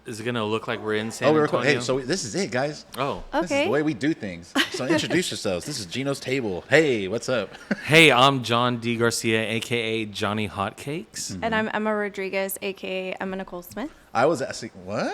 Is it gonna look like we're in San Antonio? Hey, so this is it, guys. Oh, This is the way we do things. So introduce yourselves. This is Gino's table. Hey, what's up? Hey, I'm John D. Garcia, aka Johnny Hotcakes. And I'm Emma Rodriguez, a.k.a. Emma Nicole Smith. I was asking, what?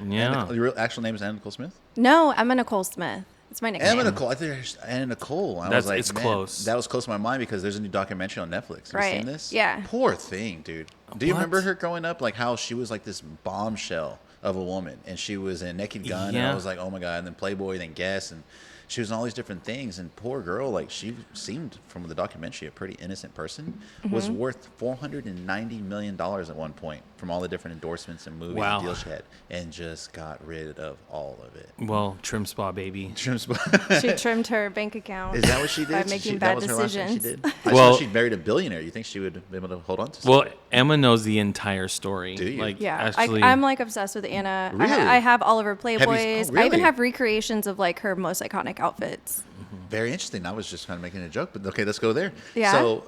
Yeah. Your real actual name is Anna Nicole Smith? No, Emma Nicole Smith. It's my nickname. Emma Nicole. I think there's Anna Nicole. I was like, it's man, close. That was close to my mind because there's a new documentary on Netflix. Have you seen this? Yeah. Poor thing, dude. Do you What? remember her growing up? Like how she was like this bombshell of a woman, and she was in Naked Gun, and Yeah. I was like, oh my god. And then Playboy, then Guess, and she was in all these different things. And poor girl, like she seemed from the documentary a pretty innocent person. Was worth $490 million at one point from all the different endorsements and movies Wow. and deals she had, and just got rid of all of it. Well, trim spa, baby. She trimmed her bank account. Is that what she did? By making bad decisions. She did. I Well- saw she married a billionaire. You think she would be able to hold on to? Well, something? Emma knows the entire story. Do you? Like, Yeah, actually, I'm like obsessed with Anna. Really? I have all of her you- Playboys. oh, I even really? have recreations of like her most iconic outfits. Very interesting. I was just kind of making a joke, but okay, let's go there. Yeah. So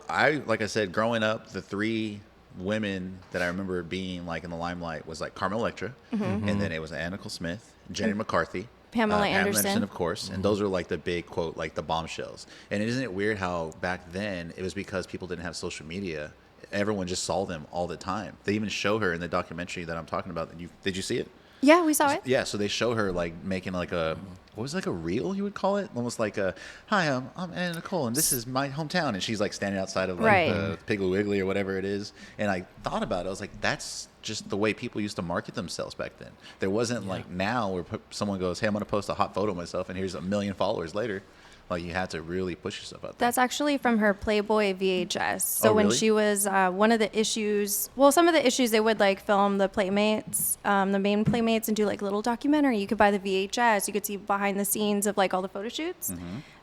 like I said, growing up, the three women that I remember being like in the limelight was like Carmen Electra, and then it was Anna Nicole Smith, Jenny McCarthy, Pamela Anderson. of course, and those are like the big quote, like the bombshells. And isn't it weird how back then it was because people didn't have social media, everyone just saw them all the time. They even show her in the documentary that I'm talking about. Did you see it? Yeah, we saw it. Yeah, so they show her like making like a what was it, like a reel you would call it, almost like a hi, I'm Anna Nicole and this is my hometown, and she's like standing outside of like Right. the Piggly Wiggly or whatever it is, and I thought about it. I was like, that's just the way people used to market themselves back then. There wasn't like now where someone goes, hey, I'm gonna post a hot photo of myself and here's 1 million followers later. Like you had to really push yourself out there. That's actually from her Playboy VHS. So Oh, when really? she was one of the issues, well, some of the issues they would like film the Playmates, the main Playmates, and do like little documentary. You could buy the VHS. You could see behind the scenes of like all the photo shoots.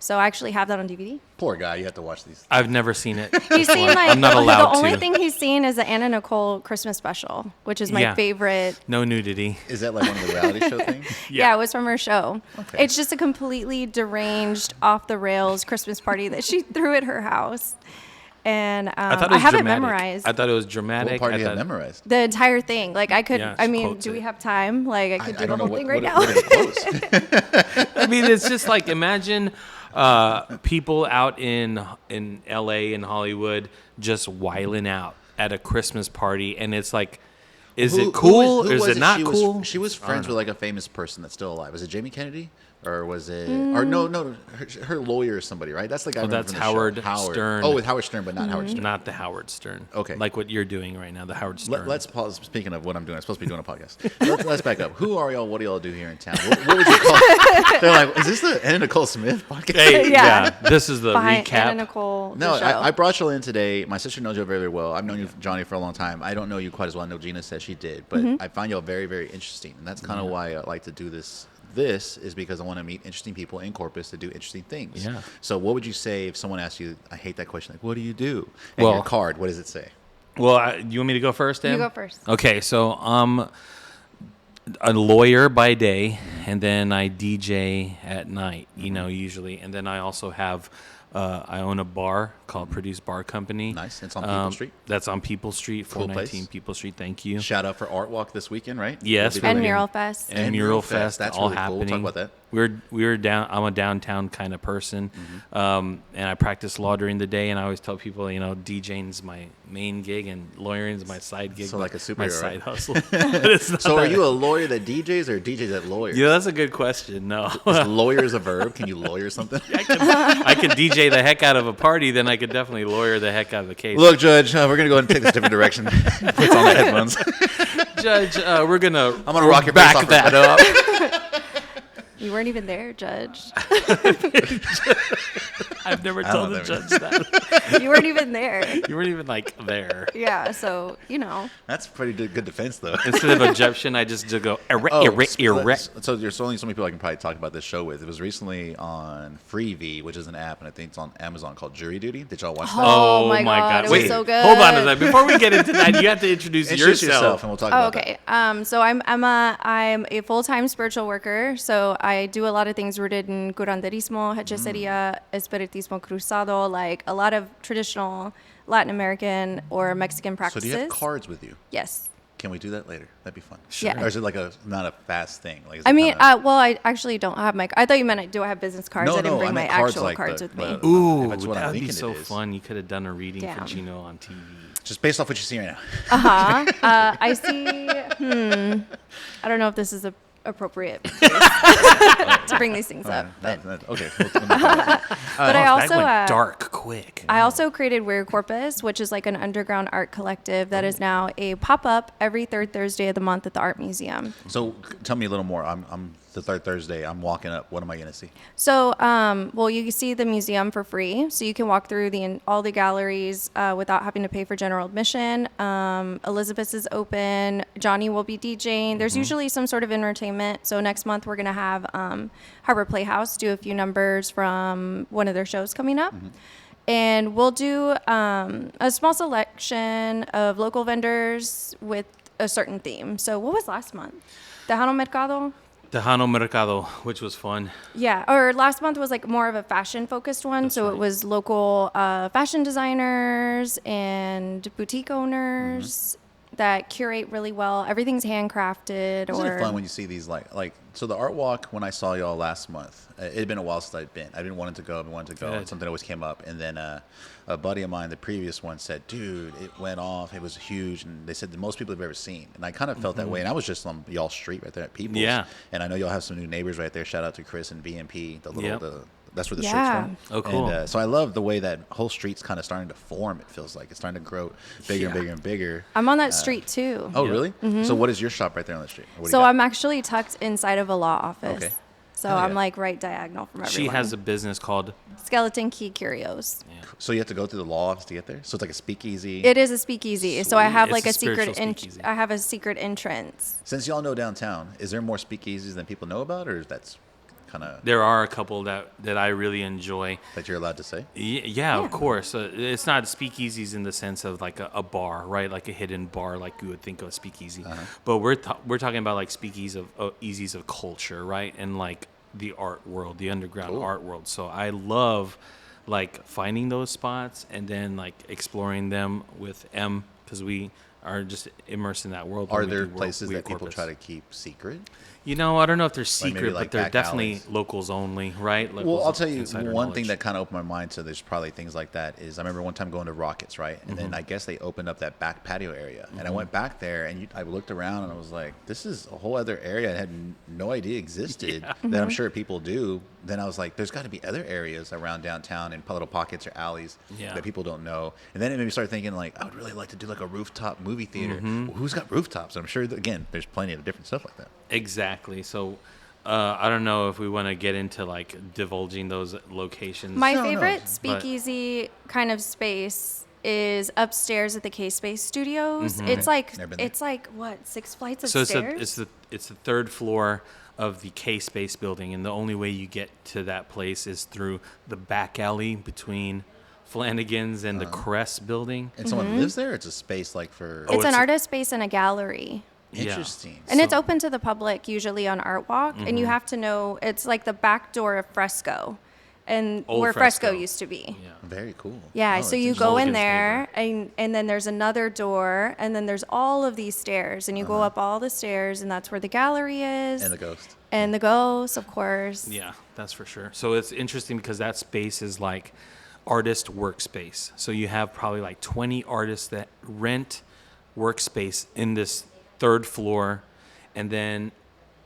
So I actually have that on DVD. Poor guy, you have to watch these. I've never seen it. He's seen like I'm not allowed the only to. thing he's seen is the Anna Nicole Christmas special, which is my Yeah. favorite. No nudity. Is that like one of the reality show things? Yeah, it was from her show. Okay. It's just a completely deranged, off the rails Christmas party that she threw at her house. And I thought it was have dramatic. it memorized. I thought it was dramatic. What part do I you have thought- memorized? The entire thing. Like I could, Yeah, I she mean, quotes do we it. have time? Like I could do the don't know whole thing what right now. are the quotes? I mean, it's just like imagine people out in L.A. and Hollywood just wiling out at a Christmas party, and it's like, is it cool who or is was it not she cool? Was, she was friends with like a famous person that's still alive. Was it Jamie Kennedy? Or was it? Or no, her lawyer or somebody, right? That's the guy. I remember that's from the show. Howard Stern. Oh, with Howard Stern, but not Howard Stern. Not the Howard Stern. Okay. Like what you're doing right now, the Howard Stern. Let's pause. Speaking of what I'm doing, I'm supposed to be doing a podcast. Let's back up. Who are y'all? What do y'all do here in town? What would you call it? They're like, is this the Anna Nicole Smith podcast? Hey, Yeah. yeah. This is the Behind recap. Anna Nicole. No, the show. I brought you in today. My sister knows you very, very well. I've known you, Johnny, for a long time. I don't know you quite as well. I know Gina said she did, but I find y'all very, very interesting, and that's kind of why I like to do this. This is because I want to meet interesting people in Corpus to do interesting things. Yeah. So, what would you say if someone asked you? I hate that question. Like, what do you do? And Well- your card, what does it say? Well, you want me to go first, Em? You go first. Okay, so I'm a lawyer by day, and then I DJ at night, usually. And then I also have, I own a bar called Produce Bar Company. Nice. It's on People Street. That's on People Street, Cool place. 419 People Street. Thank you. Shout out for Art Walk this weekend, right? Yes, We'll be And doing- Mural Fest. And Mural Fest, That's all really cool. happening. We'll talk about that. We're down. I'm a downtown kind of person, and I practice law during the day. And I always tell people, DJing is my main gig and lawyering is my side gig. So like a my superhero, side right? hustle. But it's not So, are that- you a lawyer that DJs or DJs that lawyers? Yeah, that's a good question. No, Is lawyer is a verb? Can you lawyer something? I can DJ the heck out of a party. Then I could definitely lawyer the heck out of a case. Look, Judge, we're gonna go ahead and take this different direction. Puts on the headphones. Judge, we're gonna rock your face back off that up. You weren't even there, Judge. I've never I told don't the know. judge that. You weren't even there. You weren't even like there. Yeah, so, That's pretty good defense, though. Instead of objection, I just go erect. So there's only so many people I can probably talk about this show with. It was recently on Freevee, which is an app, and I think it's on Amazon called Jury Duty. Did y'all watch that? Oh my God, it was Wait, so good. hold on a second. Before we get into that, you have to introduce yourself. and we'll talk Oh, about okay. So I'm Emma. I'm a full-time spiritual worker. So I do a lot of things rooted in curanderismo, hechicería, espiritismo cruzado, like a lot of traditional Latin American or Mexican that. So practices. do you have cards with you? Yes. can we do that later? That'd be fun. Sure. Yeah. Or is it like not a fast thing? Like, I mean, well, I actually don't have my. I thought you meant do I have business cards? I didn't bring my actual cards with me. Ooh, that would be so fun. You could have done a reading for Gino on TV. Just based off what you see right now. I see. I don't know if this is appropriate to bring these things up. Okay. But I also that went dark quick. I also created Weird Corpus, which is like an underground art collective that is now a pop-up every third Thursday of the month at the Art Museum. So tell me a little more. I'm the third Thursday. I'm walking up. What am I going to see? So, well, you can see the museum for free. So you can walk through all the galleries without having to pay for general admission. Elizabeth's is open. Johnny will be DJing. There's usually some sort of entertainment. So next month we're going to have Harbor Playhouse do a few numbers from one of their shows coming up. And we'll do a small selection of local vendors with a certain theme. So what was last month? Tejano Mercado? Tejano Mercado, which was fun. Yeah, or last month was like more of a fashion-focused one. That's so right. It was local fashion designers and boutique owners that curate really well. Everything's handcrafted. Isn't it fun when you see these like so the art walk when I saw y'all last month? It had been a while since I'd been. I've been wanting to go. And something always came up. And then a buddy of mine, the previous one, said, "Dude, it went off. It was huge." And they said the most people they've ever seen. And I kind of felt that way. And I was just on y'all street right there at People's. Yeah. And I know y'all have some new neighbors right there. Shout out to Chris and BMP. That's where the Yeah. shirt's from. Oh, cool. And so I love the way that whole street's kind of starting to form. It feels like it's starting to grow bigger and bigger and bigger. I'm on that street too. Oh, really? So what is your shop right there on the street? What do you So got? I'm actually tucked inside of a law office. Okay. So Oh, I'm yeah. like right diagonal from everyone. She has a business called Skeleton Key Curios. So you have to go through the law office to get there? So it's like a speakeasy? It is a speakeasy. So I have It's like a a secret spiritual speakeasy. I have a secret entrance. Since y'all know downtown, is there more speakeasies than people know about, or that's kind of There are a couple that I really enjoy. that you're allowed to say? Yeah, of course. It's not speakeasies in the sense of like a bar, right? Like a hidden bar, like you would think of a speakeasy. But we're talking about like speakeasies of culture, right? And like the art world, the underground art world. So I love like finding those spots and then like exploring them with M because we are just immersed in that world. Are there places that people try to keep secret? You know, I don't know if they're Like maybe secret, like but they're back definitely alleys. locals only, right? Well, Locals I'll tell you insider one thing knowledge. that kind of opened my mind to there's probably things like that is I remember one time going to Rockets, right? And then I guess they opened up that back patio area. And I went back there and I looked around and I was like, this is a whole other area I had no idea existed that I'm sure people do. Then I was like, there's got to be other areas around downtown in little pockets or alleys that people don't know. And then it made me start thinking like, I would really like to do like a rooftop movie theater. Well, who's got rooftops? I'm sure, again, there's plenty of different stuff like that. Exactly. So I don't know if we want to get into like divulging those locations. My No, favorite but- speakeasy kind of space is upstairs at the K-Space Studios. It's Never been it's like what, 6 flights of so stairs? it's the third floor of the K-Space building, and the only way you get to that place is through the back alley between Flanagan's and the Crest building. And someone lives there? Or it's a space like for... It's an it's a- artist space and a gallery. Yeah. Interesting. And it's open to the public usually on Art Walk, and you have to know it's like the back door of Fresco, and Old where Fresco Fresco. used to be. Yeah. Very cool. Yeah, Oh, so that's you interesting. go in Mulligan's there, and then there's another door, and then there's all of these stairs, and you go up all the stairs, and that's where the gallery is. And the ghost. And the ghost, of course. Yeah, that's for sure. So it's interesting because that space is like artist workspace. So you have probably like 20 artists that rent workspace in this third floor, and then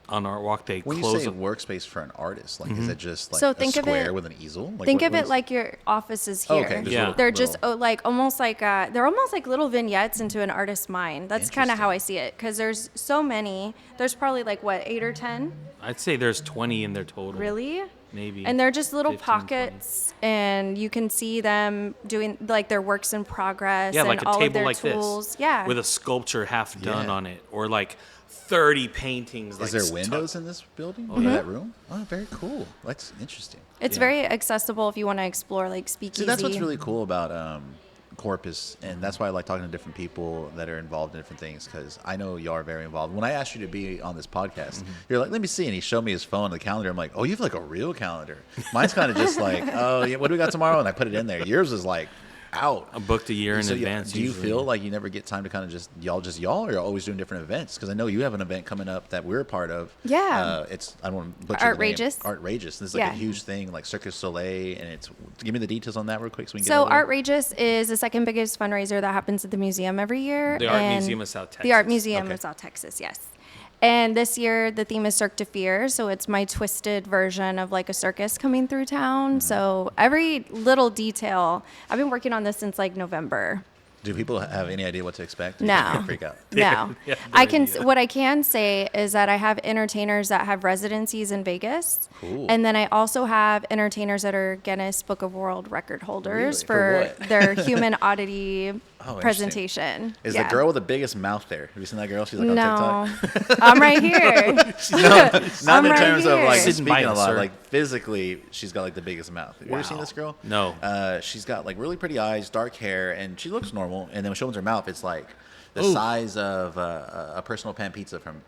on Art Walk they When you close say up. workspace for an artist, like is it just like So a think of square it- with an easel? Like, Think what- of what it is- like your offices Oh, here. okay, just Yeah. little- They're just little- like almost like they're almost like little vignettes into an artist's mind. That's kind of how I see it because there's so many. There's probably like what 8 or 10, I'd say there's 20 in their total. really. Maybe. And they're just little 15, 20. pockets, and you can see them doing like their works in progress Yeah, and like a all of table their like tools. this. Yeah, With a sculpture half done Yeah. on it, or like 30 paintings. Is like there stuck- windows in this building? In that room? Oh, very cool. That's interesting. it's yeah. very accessible if you want to explore like speakeasy. See, that's what's really cool about Corpus, and that's why I like talking to different people that are involved in different things, because I know you are very involved. When I asked you to be on this podcast, you're like, let me see, and he showed me his phone and the calendar. I'm like, oh, you have like a real calendar. Mine's kind of just like, oh, yeah, what do we got tomorrow? And I put it in there. Yours is like out. I'm booked a year in So, advance. do you usually. feel like you never get time to kind of just y'all, or you're always doing different events? Because I know you have an event coming up that we're a part of. Yeah. It's, I don't want to butcher the name. Artrageous. Artrageous. This is like a huge thing, like Cirque du Soleil, and it's. Give me the details on that real quick so we can So get over. Artrageous is the second biggest fundraiser that happens at the museum every year. The Art and Museum of South The Art Texas. Museum Okay. of South Texas, yes. And this year the theme is Cirque de Fear, so it's my twisted version of like a circus coming through town. So every little detail, I've been working on this since like November. Do people have any idea what to expect? No. You can't freak out. No, Yeah, I can. What I can say is that I have entertainers that have residencies in Vegas, Cool. and then I also have entertainers that are Guinness Book of World Record holders Really? For for what? their human oddity interesting. presentation. Is Yeah. the girl with the biggest mouth there? Have you seen that girl? She's like on No, TikTok. I'm right here. Not I'm in right terms of like here. Sitting speaking by a us, lot, sir. like physically, she's got like the biggest mouth. Have you ever seen Wow. this girl? No. She's got like really pretty eyes, dark hair, and she looks normal. And then when she opens her mouth, it's like the Ooh. size of a personal pan pizza from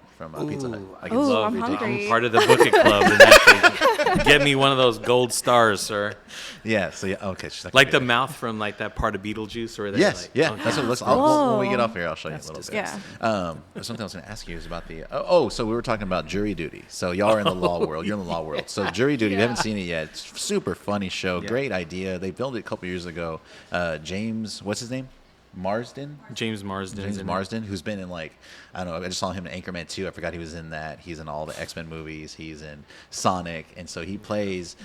Pizza Hut. Like, Ooh, it's I'm ridiculous. hungry. I'm part of the Book It Club. And actually get me one of those gold stars, sir. Yeah. So yeah. Okay. She's Like the mouth from like that part of Beetlejuice, or Yes, like, yeah, okay. that's what it looks like. cool. When we get off here, I'll show you a That's little bit. Yeah. Something I was going to ask you is about the. So we were talking about jury duty. So y'all are in the law world. You're in the law world. So jury duty. You haven't seen it yet. It's a super funny show. Yeah. Great idea. They filmed it a couple years ago. James, what's his name? Marsden. James Marsden. Who's been in like, I don't know, I just saw him in Anchorman 2. I forgot he was in that. He's in all the X-Men movies. He's in Sonic, and so he plays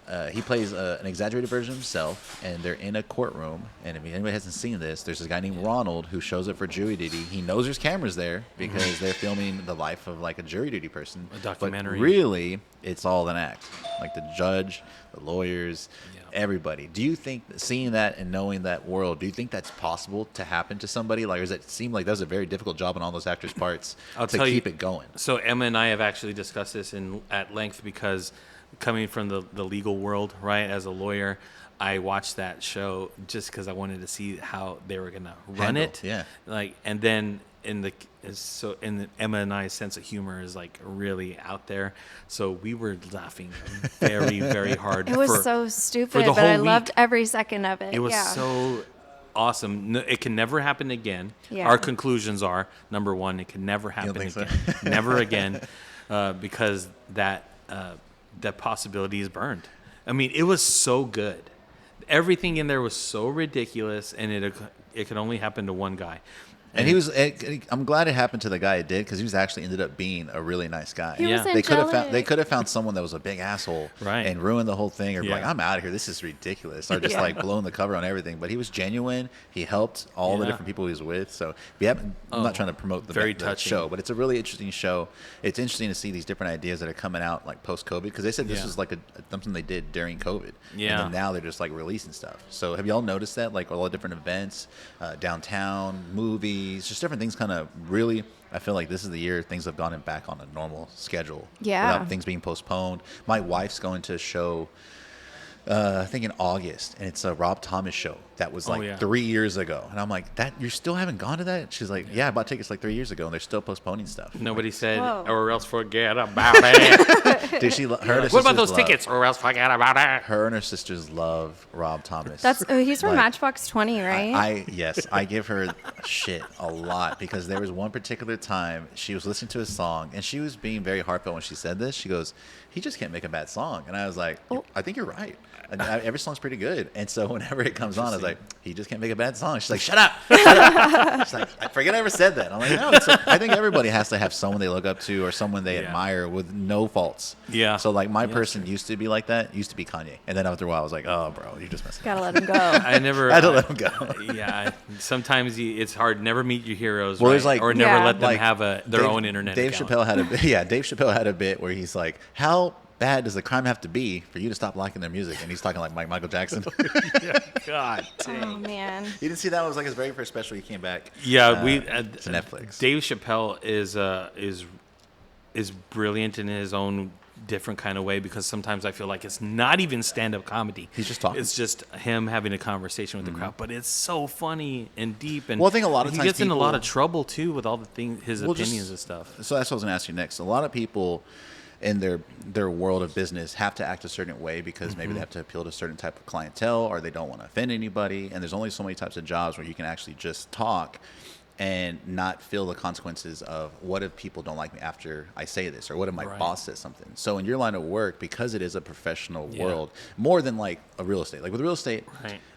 an exaggerated version of himself, and they're in a courtroom. And if anybody hasn't seen this, there's this guy named Ronald who shows up for jury duty. He knows there's cameras there because they're filming the life of like a jury duty person. A documentary. But really, it's all an act. Like the judge, the lawyers, everybody. Do you think, seeing that and knowing that world, do you think that's possible to happen to somebody? Like, or does it seem like that was a very difficult job on all those actors' parts I'll to tell keep you, it going? So Emma and I have actually discussed this at length because coming from the legal world, right, as a lawyer, I watched that show just because I wanted to see how they were gonna run Handle, it. yeah. Like, and then Emma and I's sense of humor is like really out there. So we were laughing very, very hard. It was for- so for stupid, the but I whole loved week. every second of it. It was yeah. so awesome. No, it can never happen again. Yeah. Our conclusions are, number one, it can never happen think so? again. Never again, because that possibility is burned. I mean, it was so good. Everything in there was so ridiculous, and it could only happen to one guy. And he was. I'm glad it happened to the guy it did, because he was actually ended up being a really nice guy. He Yeah. was They could have found. angelic. They could have found someone that was a big asshole, Right. and ruined the whole thing, or be Yeah. like, "I'm out of here. This is ridiculous," or just Yeah. like blowing the cover on everything. But he was genuine. He helped all the Yeah. different people he was with. So if you haven't, I'm not trying to promote the very the touching. show, but it's a really interesting show. It's interesting to see these different ideas that are coming out like post COVID, because they said this Yeah. was like something they did during COVID. Yeah. And then now they're just like releasing stuff. So have y'all noticed that, like all the different events, downtown, movies, just different things, kind of really. I feel like this is the year things have gone back on a normal schedule. Yeah. Without things being postponed. My wife's going to a show, I think in August, and it's a Rob Thomas show that was like yeah. 3 years ago. And I'm like, "That you still haven't gone to that?" She's like, "Yeah, I bought tickets like 3 years ago, and they're still postponing stuff." Nobody said, Whoa. or else forget about it. Dude, her and her What about sisters those love- tickets, or else forget about it? Her and her sisters love Rob Thomas. He's from Like, Matchbox 20, right? I give her shit a lot, because there was one particular time she was listening to a song, and she was being very heartfelt when she said this. She goes, "He just can't make a bad song," and I was like, "I think you're right. Every song's pretty good." And so whenever it comes on, I was like, "He just can't make a bad song." She's like, "Shut up, shut up." She's like, "I forget I ever said that." I'm like, "No." I think everybody has to have someone they look up to or someone they Yeah. admire with no faults. Yeah. So like my Yeah, person used to be like that. Used to be Kanye, and then after a while, I was like, "Oh, bro, you're just messing." Gotta let him go. I never. I had to let him go. Yeah, sometimes it's hard. Never meet your heroes, Well, right? there's like- or never Yeah. let them Like, have their Dave- own internet. Dave account. Chappelle had a bit. Yeah, Dave Chappelle had a bit where he's like, "How bad does the crime have to be for you to stop liking their music?" And he's talking like Michael Jackson. God Oh dang. man. You didn't see that? It was like his very first special. He came back. Yeah, to Netflix. Dave Chappelle is brilliant in his own different kind of way, because sometimes I feel like it's not even stand-up comedy. He's just talking. It's just him having a conversation with the crowd, but it's so funny and deep. And Well, I think a lot of he times gets in a lot people- of trouble too with all the things, his Well, just- opinions and stuff. So that's what I was going to ask you next. A lot of people, in their world of business have to act a certain way because maybe they have to appeal to a certain type of clientele or they don't want to offend anybody. And there's only so many types of jobs where you can actually just talk and not feel the consequences of what if people don't like me after I say this, or what if my boss says something. So in your line of work, because it is a professional world, more than like a real estate, like with real estate,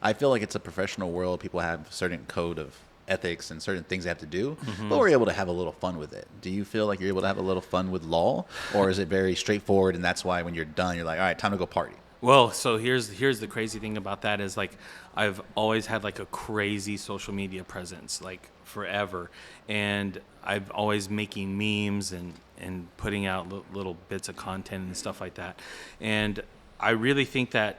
I feel like it's a professional world. People have a certain code of ethics and certain things they have to do, but we're able to have a little fun with it. Do you feel like you're able to have a little fun with law, or is it very straightforward and that's why when you're done, you're like, all right, time to go party? Well, so here's the crazy thing about that is like I've always had like a crazy social media presence, like forever, and I've always making memes and putting out little bits of content and stuff like that. And I really think that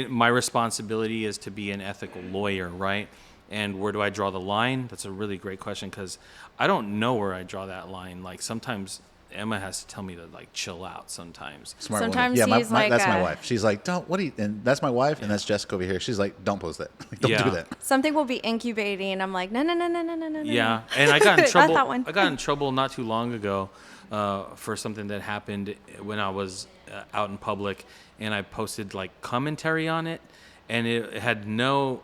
my responsibility is to be an ethical lawyer, right? And where do I draw the line? That's a really great question because I don't know where I draw that line. Like sometimes Emma has to tell me to like chill out sometimes. Smart Sometimes woman. Yeah, he's like that's my wife. She's like, don't, what do you, and that's my wife, and that's Jessica over here. She's like, don't post that. Like, don't do that. Something will be incubating, and I'm like, no. Yeah, and I got in trouble. Not that one. I got in trouble not too long ago for something that happened when I was out in public, and I posted like commentary on it, and it had no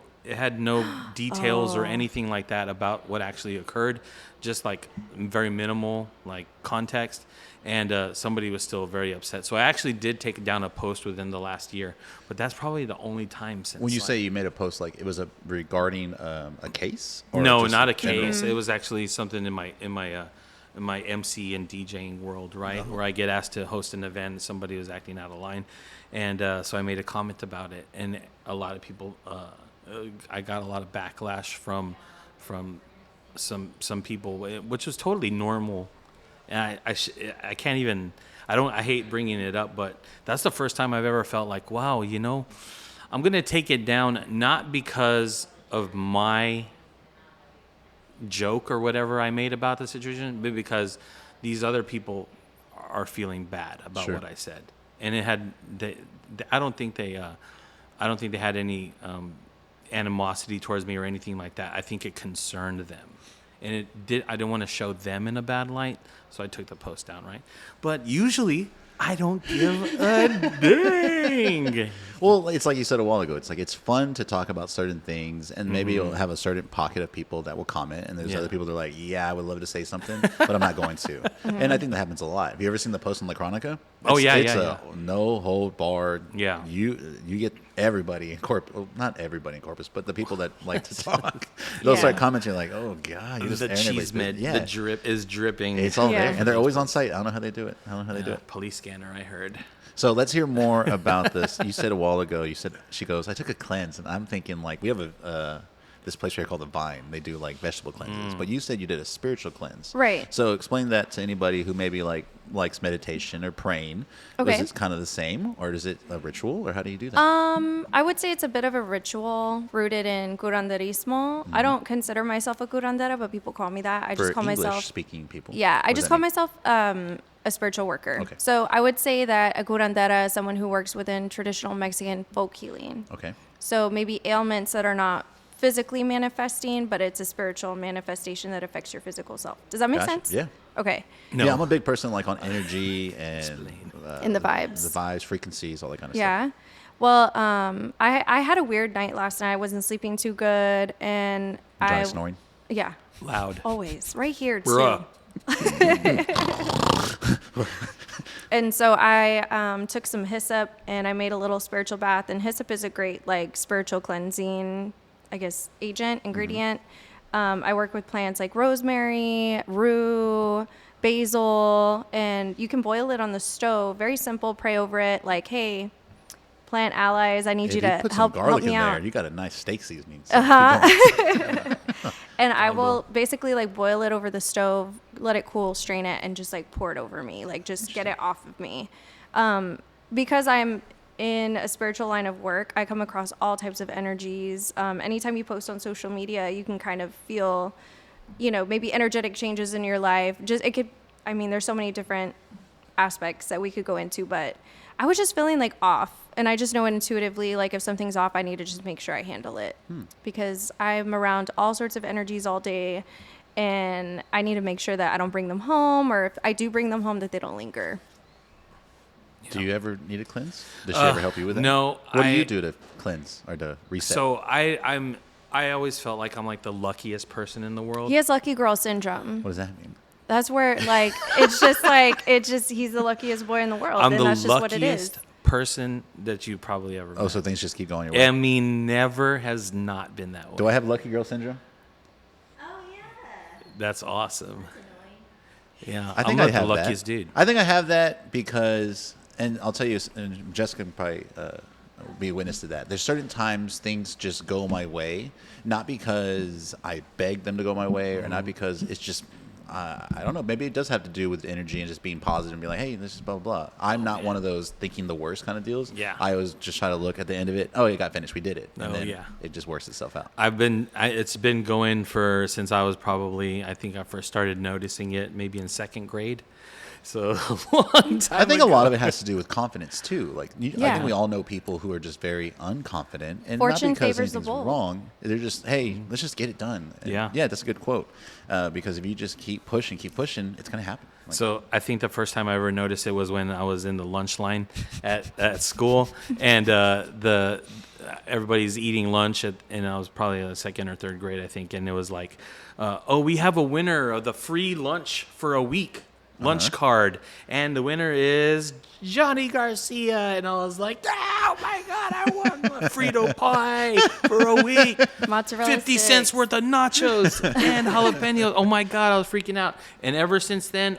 details or anything like that about what actually occurred, just like very minimal like context, and somebody was still very upset. So I actually did take down a post within the last year, but that's probably the only time since. When you say you made a post, like it was regarding a case? Or no, just not a general? case. It was actually something in my MC and DJing world, right, where I get asked to host an event and somebody was acting out of line, and so I made a comment about it, and a lot of people. I got a lot of backlash from some people, which was totally normal, and I can't even. I hate bringing it up, but that's the first time I've ever felt like, wow, I'm gonna take it down not because of my joke or whatever I made about the situation, but because these other people are feeling bad about what I said, and I don't think they had any animosity towards me or anything like that. I think it concerned them, and I didn't want to show them in a bad light, so I took the post down, right? But usually I don't give a dang. Well, it's like you said a while ago. It's like it's fun to talk about certain things, and maybe you'll have a certain pocket of people that will comment, and there's other people that are like, yeah, I would love to say something, but I'm not going to. And I think that happens a lot. Have you ever seen the post on La Chronica? It's a no hold barred. Yeah. You get everybody in Corpus, well, not everybody in Corpus, but the people that like to talk. They'll start commenting like, oh, God. You just the cheese mid, the drip is dripping. It's all there. And they're always on site. I don't know how they do it. Police scanner, I heard. So let's hear more about this. You said a while ago, she goes, I took a cleanse, and I'm thinking like we have this place here called the Vine. They do like vegetable cleanses, but you said you did a spiritual cleanse. Right. So explain that to anybody who maybe likes meditation or praying. Okay. Is it kind of the same, or is it a ritual, or how do you do that? I would say it's a bit of a ritual rooted in curanderismo. I don't consider myself a curandera, but people call me that. I just call myself English-speaking people. Yeah, I What does just that call mean? myself a spiritual worker. Okay. So I would say that a curandera is someone who works within traditional Mexican folk healing. Okay. So maybe ailments that are not physically manifesting, but it's a spiritual manifestation that affects your physical self. Does that make Gotcha. sense? Yeah. Okay. No. Yeah, I'm a big person like on energy and In the vibes. the vibes, frequencies, all that kind of stuff. Yeah. Well, I had a weird night last night. I wasn't sleeping too good, and Johnny snoring. Yeah. Loud. Always. Right here, too. Bruh. And so I took some hyssop and I made a little spiritual bath. And hyssop is a great like spiritual cleansing, I guess, ingredient. I work with plants like rosemary, rue, basil, and you can boil it on the stove. Very simple. Pray over it. Like, hey, plant allies, I need If you to put some help garlic me in out. there, you got a nice steak seasoning. So keep going. And I will basically like boil it over the stove, let it cool, strain it, and just like pour it over me, like just get it off of me. Because I'm in a spiritual line of work, I come across all types of energies. Anytime you post on social media, you can kind of feel, maybe energetic changes in your life. There's so many different aspects that we could go into, but I was just feeling like off. And I just know intuitively, like if something's off, I need to just make sure I handle it because I'm around all sorts of energies all day, and I need to make sure that I don't bring them home, or if I do bring them home, that they don't linger. Do you ever need a cleanse? Does she ever help you with that? No. What do you do to cleanse or to reset? So I always felt like I'm like the luckiest person in the world. He has lucky girl syndrome. What does that mean? That's where like it's just like he's the luckiest boy in the world. I'm and the that's just what it is. luckiest person that you probably ever met. Oh, so things just keep going your way. I mean, never has not been that way. Do I have lucky girl syndrome? Oh yeah. That's awesome. Yeah, I think I'm I not have the luckiest that. dude. I think I have that because, and I'll tell you, and Jessica can probably be a witness to that. There's certain times things just go my way, not because I beg them to go my way, or not because it's just, I don't know. Maybe it does have to do with energy and just being positive and be like, hey, this is blah, blah, blah. I'm not one of those thinking the worst kind of deals. Yeah. I always just try to look at the end of it. Oh, it got finished. We did it. And Oh, then yeah. it just works itself out. It's been going since I was probably, I think I first started noticing it maybe in second grade. So a long time I think ago. a lot of it has to do with confidence too. Like I Yeah. think we all know people who are just very unconfident, and Fortune not because favors the anything's bold. wrong. They're just, hey, let's just get it done. And Yeah. that's a good quote. Because if you just keep pushing, it's gonna happen. Like, So I think the first time I ever noticed it was when I was in the lunch line at school, and everybody's eating lunch, and I was probably in second or third grade, I think, and it was like, we have a winner of the free lunch for a week. Lunch card, and the winner is Johnny Garcia, and I was like, oh my god, I won a Frito pie for a week, Mozzarella 50 sticks. cents worth of nachos and jalapenos. Oh my god, I was freaking out, and ever since then,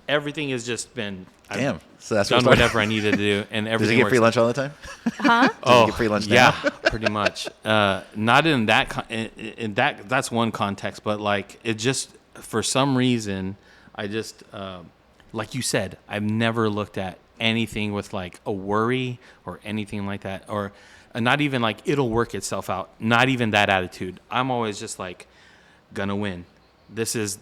everything has just been damn. So that's done what whatever I needed to do, and Does everything he get free works. lunch all the time? Huh? Does he get free lunch now? Yeah, pretty much. Not in that in that that's one context, but like it just for some reason I just like you said, I've never looked at anything with like a worry or anything like that, or not even like it'll work itself out. Not even that attitude. I'm always just like gonna win. This is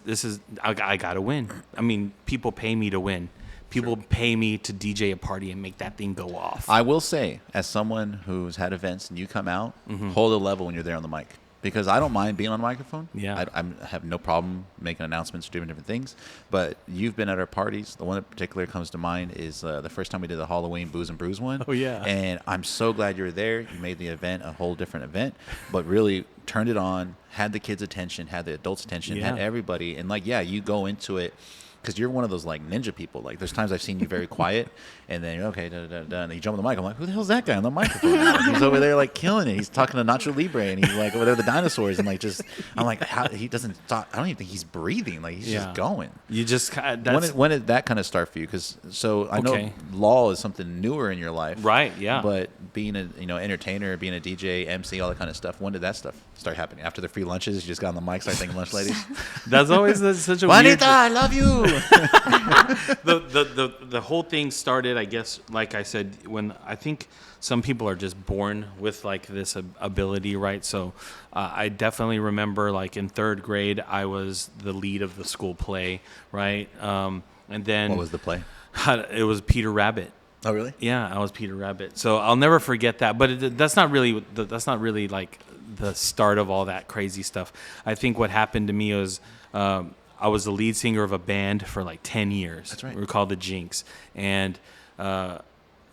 I gotta win. I mean, people pay me to win. People pay me to DJ a party and make that thing go off. I will say, as someone who's had events and you come out, hold a level when you're there on the mic. Because I don't mind being on the microphone. Yeah. I have no problem making announcements or doing different things. But you've been at our parties. The one in particular comes to mind is the first time we did the Halloween Booze and Brews one. Oh, yeah. And I'm so glad you were there. You made the event a whole different event. But really turned it on, had the kids' attention, had the adults' attention, had Yeah. everybody. And like, yeah, you go into it. Because you're one of those like ninja people. Like there's times I've seen you very quiet, and then you're okay, and you jump on the mic. I'm like, who the hell's that guy on the microphone? Like, he's over there like killing it. He's talking to Nacho Libre, and he's like over there with the dinosaurs, and like just I'm like, how he doesn't talk. I don't even think he's breathing. Like he's just going. You just that's When did that kind of start for you? Because I know Okay. law is something newer in your life, right. Yeah. But being a entertainer, being a DJ, MC, all that kind of stuff. When did that stuff start happening? After the free lunches, you just got on the mic, started thinking lunch ladies. That's always such a Juanita, I love you. the whole thing started, I guess, like I said, when I think some people are just born with like this ability, right? So I definitely remember like in third grade, I was the lead of the school play, right? And then What was the play? It was Peter Rabbit. Oh, really? Yeah, I was Peter Rabbit. So I'll never forget that. But that's not really like the start of all that crazy stuff. I think what happened to me was I was the lead singer of a band for like 10 years. That's right. We were called the Jinx. And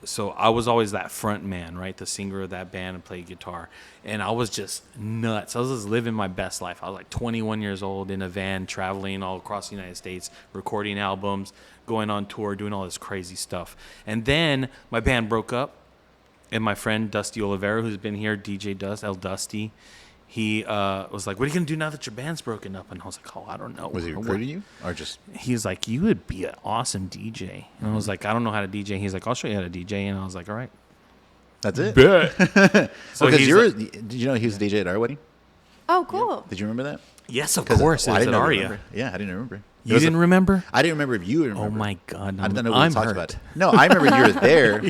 so I was always that front man, right? The singer of that band and played guitar. And I was just nuts. I was just living my best life. I was like 21 years old in a van, traveling all across the United States, recording albums, going on tour, doing all this crazy stuff. And then my band broke up. And my friend Dusty Olivera, who's been here, DJ Dust, El Dusty, he was like, what are you going to do now that your band's broken up? And I was like, oh, I don't know. Was he recruiting you, or just? He was like, you would be an awesome DJ. And I was like, I don't know how to DJ. He's like, I'll show you how to DJ. And I was like, all right. That's it. Bet. So Because he's did you know he was a DJ at our wedding? Oh, cool. Did you remember that? yes, of 'Cause, course. well, It was I at didn't Aria. remember. Yeah, I didn't remember. You didn't remember? I didn't remember if you remember. Oh, my God. I didn't know we I'm talked hurt. about it. No, I remember you were there.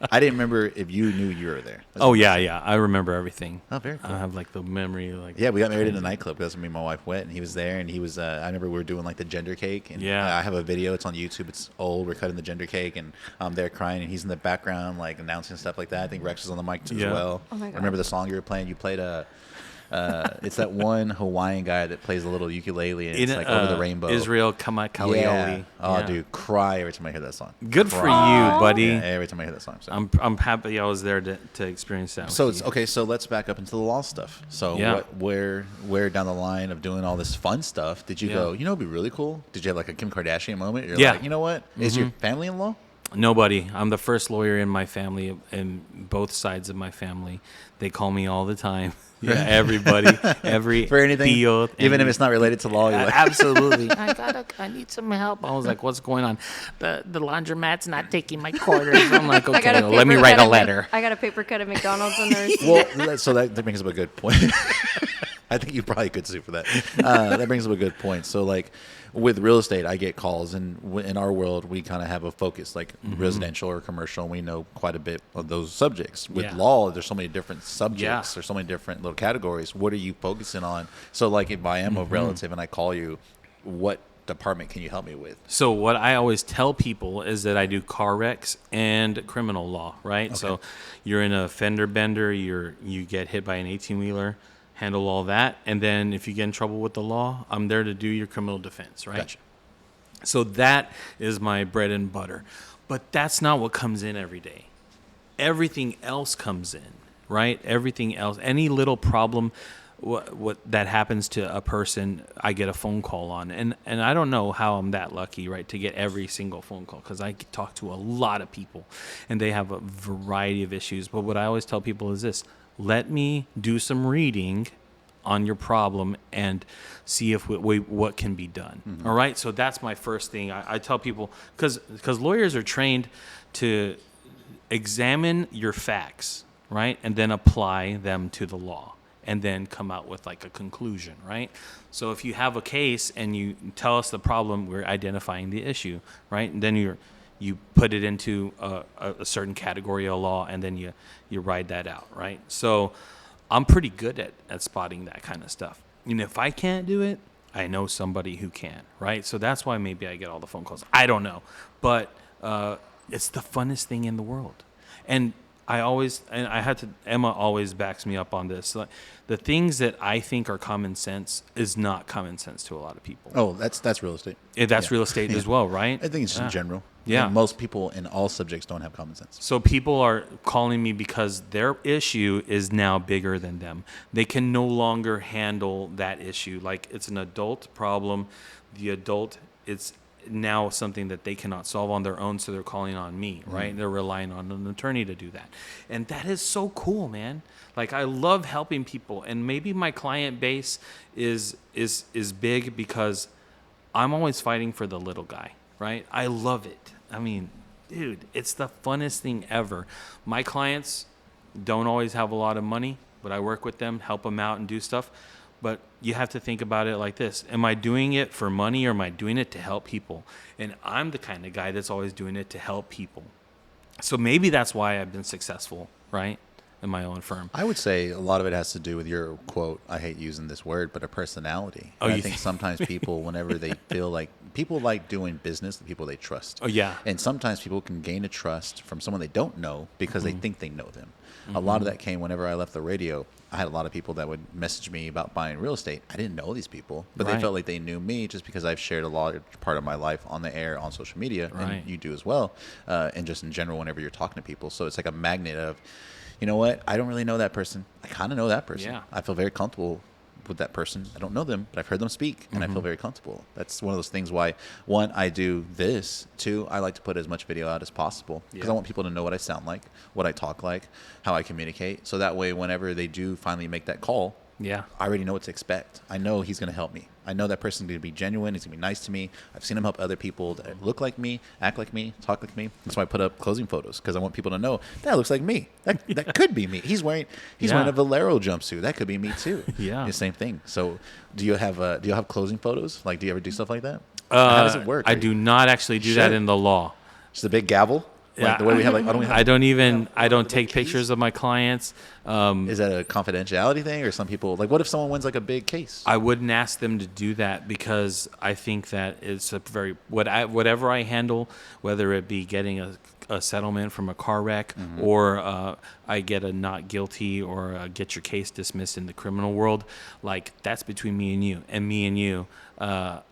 I didn't remember if you knew you were there. That's Oh, what- yeah. I remember everything. Oh, very cool. I have like the memory. Like Yeah, we got married in a nightclub. That's when me and my wife went, and he was there, and he was. I remember we were doing like the gender cake, and Yeah. I have a video. It's on YouTube. It's old. We're cutting the gender cake, and I'm there crying, and he's in the background like announcing stuff like that. I think Rex was on the mic too Yeah. as well. Oh my I God. remember the song you were playing. You played It's that one Hawaiian guy that plays a little ukulele and it's like over the rainbow. Israel Kamakalioli. Yeah. Oh, Yeah. dude, cry every time I hear that song. Good for Cry. you, buddy. Yeah, every time I hear that song. So. I'm happy I was there to experience that. So with it's you. okay. So let's back up into the law stuff. So Yeah. where down the line of doing all this fun stuff did you go? You know, it'd be really cool. Did you have like a Kim Kardashian moment? You're Yeah. like, you know what? Is your family in law? Nobody. I'm the first lawyer in my family, and both sides of my family. They call me all the time. Yeah, everybody, every For anything, tío, even if it's not related to law. You're like, absolutely. I need some help. I was like, what's going on? The laundromat's not taking my quarters. I'm like, I got okay, a well, let me paper wait cut a at letter. I got a paper cut at McDonald's and there's well, so that brings up a good point. I think you probably could sue for that. That brings up a good point. So, like, with real estate, I get calls, and in our world, we kind of have a focus, like residential or commercial, and we know quite a bit of those subjects. With law, there's so many different subjects. There's so many different little categories. What are you focusing on? So, like, if I am a relative and I call you, what department can you help me with? So what I always tell people is that I do car wrecks and criminal law, right? Okay. So you're in a fender bender, you get hit by an 18-wheeler, handle all that, and then if you get in trouble with the law, I'm there to do your criminal defense, right? Gotcha. So that is my bread and butter. But that's not what comes in every day. Everything else comes in, right? Everything else, any little problem what that happens to a person, I get a phone call on. And I don't know how I'm that lucky, right, to get every single phone call, because I talk to a lot of people and they have a variety of issues. But what I always tell people is this: let me do some reading on your problem and see if what can be done. Mm-hmm. All right. So that's my first thing. I tell people, because lawyers are trained to examine your facts, right, and then apply them to the law, and then come out with like a conclusion, right? So if you have a case and you tell us the problem, we're identifying the issue, right? And then you put it into a certain category of law, and then you ride that out, right? So I'm pretty good at spotting that kind of stuff. And if I can't do it, I know somebody who can, right? So that's why maybe I get all the phone calls. I don't know. But it's the funnest thing in the world. And Emma always backs me up on this. Like, the things that I think are common sense is not common sense to a lot of people. Oh, that's real estate. That's real estate as well, right? I think it's just in general. Yeah. And most people in all subjects don't have common sense. So people are calling me because their issue is now bigger than them. They can no longer handle that issue. Like, it's an adult problem. The adult, it's now something that they cannot solve on their own, so they're calling on me, right? Mm. They're relying on an attorney to do that. And that is so cool, man. Like, I love helping people, and maybe my client base is big because I'm always fighting for the little guy, right? I love it. I mean, dude, it's the funnest thing ever. My clients don't always have a lot of money, but I work with them, help them out and do stuff. But you have to think about it like this. Am I doing it for money, or am I doing it to help people? And I'm the kind of guy that's always doing it to help people. So maybe that's why I've been successful, right, in my own firm. I would say a lot of it has to do with your quote, I hate using this word, but a personality. Oh, I think sometimes people, whenever they feel like, people like doing business with people they trust. Oh, yeah. And sometimes people can gain a trust from someone they don't know because they think they know them. A lot of that came whenever I left the radio. I had a lot of people that would message me about buying real estate. I didn't know these people, but they felt like they knew me just because I've shared a large part of my life on the air, on social media, and you do as well, and just in general whenever you're talking to people. So it's like a magnet of, you know what, I don't really know that person. I kind of know that person. Yeah. I feel very comfortable with that person. I don't know them, but I've heard them speak, and I feel very comfortable. That's one of those things why, one, I do this. Two, I like to put as much video out as possible because I want people to know what I sound like, what I talk like, how I communicate. So that way, whenever they do finally make that call, I already know what to expect. I know he's going to help me. I know that person's going to be genuine. He's going to be nice to me. I've seen him help other people that look like me, act like me, talk like me. That's why I put up closing photos, because I want people to know that looks like me. That could be me. He's wearing a Valero jumpsuit. That could be me too. The same thing. So do you have closing photos? Like, do you ever do stuff like that? How does it work? I do not actually do that in the law. Just a big gavel. Like the way we have, like, I don't take pictures of my clients. Is that a confidentiality thing, or some people, like, what if someone wins like a big case? I wouldn't ask them to do that, because I think that it's a very whatever I handle, whether it be getting a settlement from a car wreck, or I get a not guilty, or get your case dismissed in the criminal world, like that's between me and you, and me and you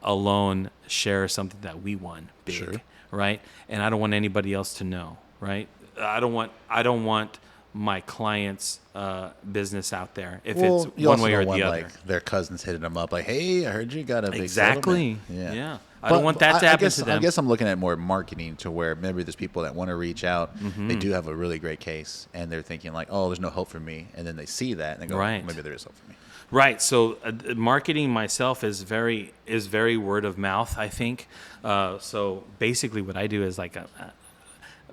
alone share something that we won big, Sure. right? And I don't want anybody else to know, right? I don't want my client's business out there if it's you one also way or don't want, the other. like their cousins hitting them up like, "Hey, I heard you got a big Exactly. settlement." Yeah. I don't want that to happen to them. I guess I'm looking at more marketing to where maybe there's people that want to reach out. Mm-hmm. They do have a really great case, and they're thinking like, "Oh, there's no hope for me," and then they see that and they go, Right. "Maybe there is hope for me." Right. So marketing myself is very word of mouth, I think. So basically what I do is like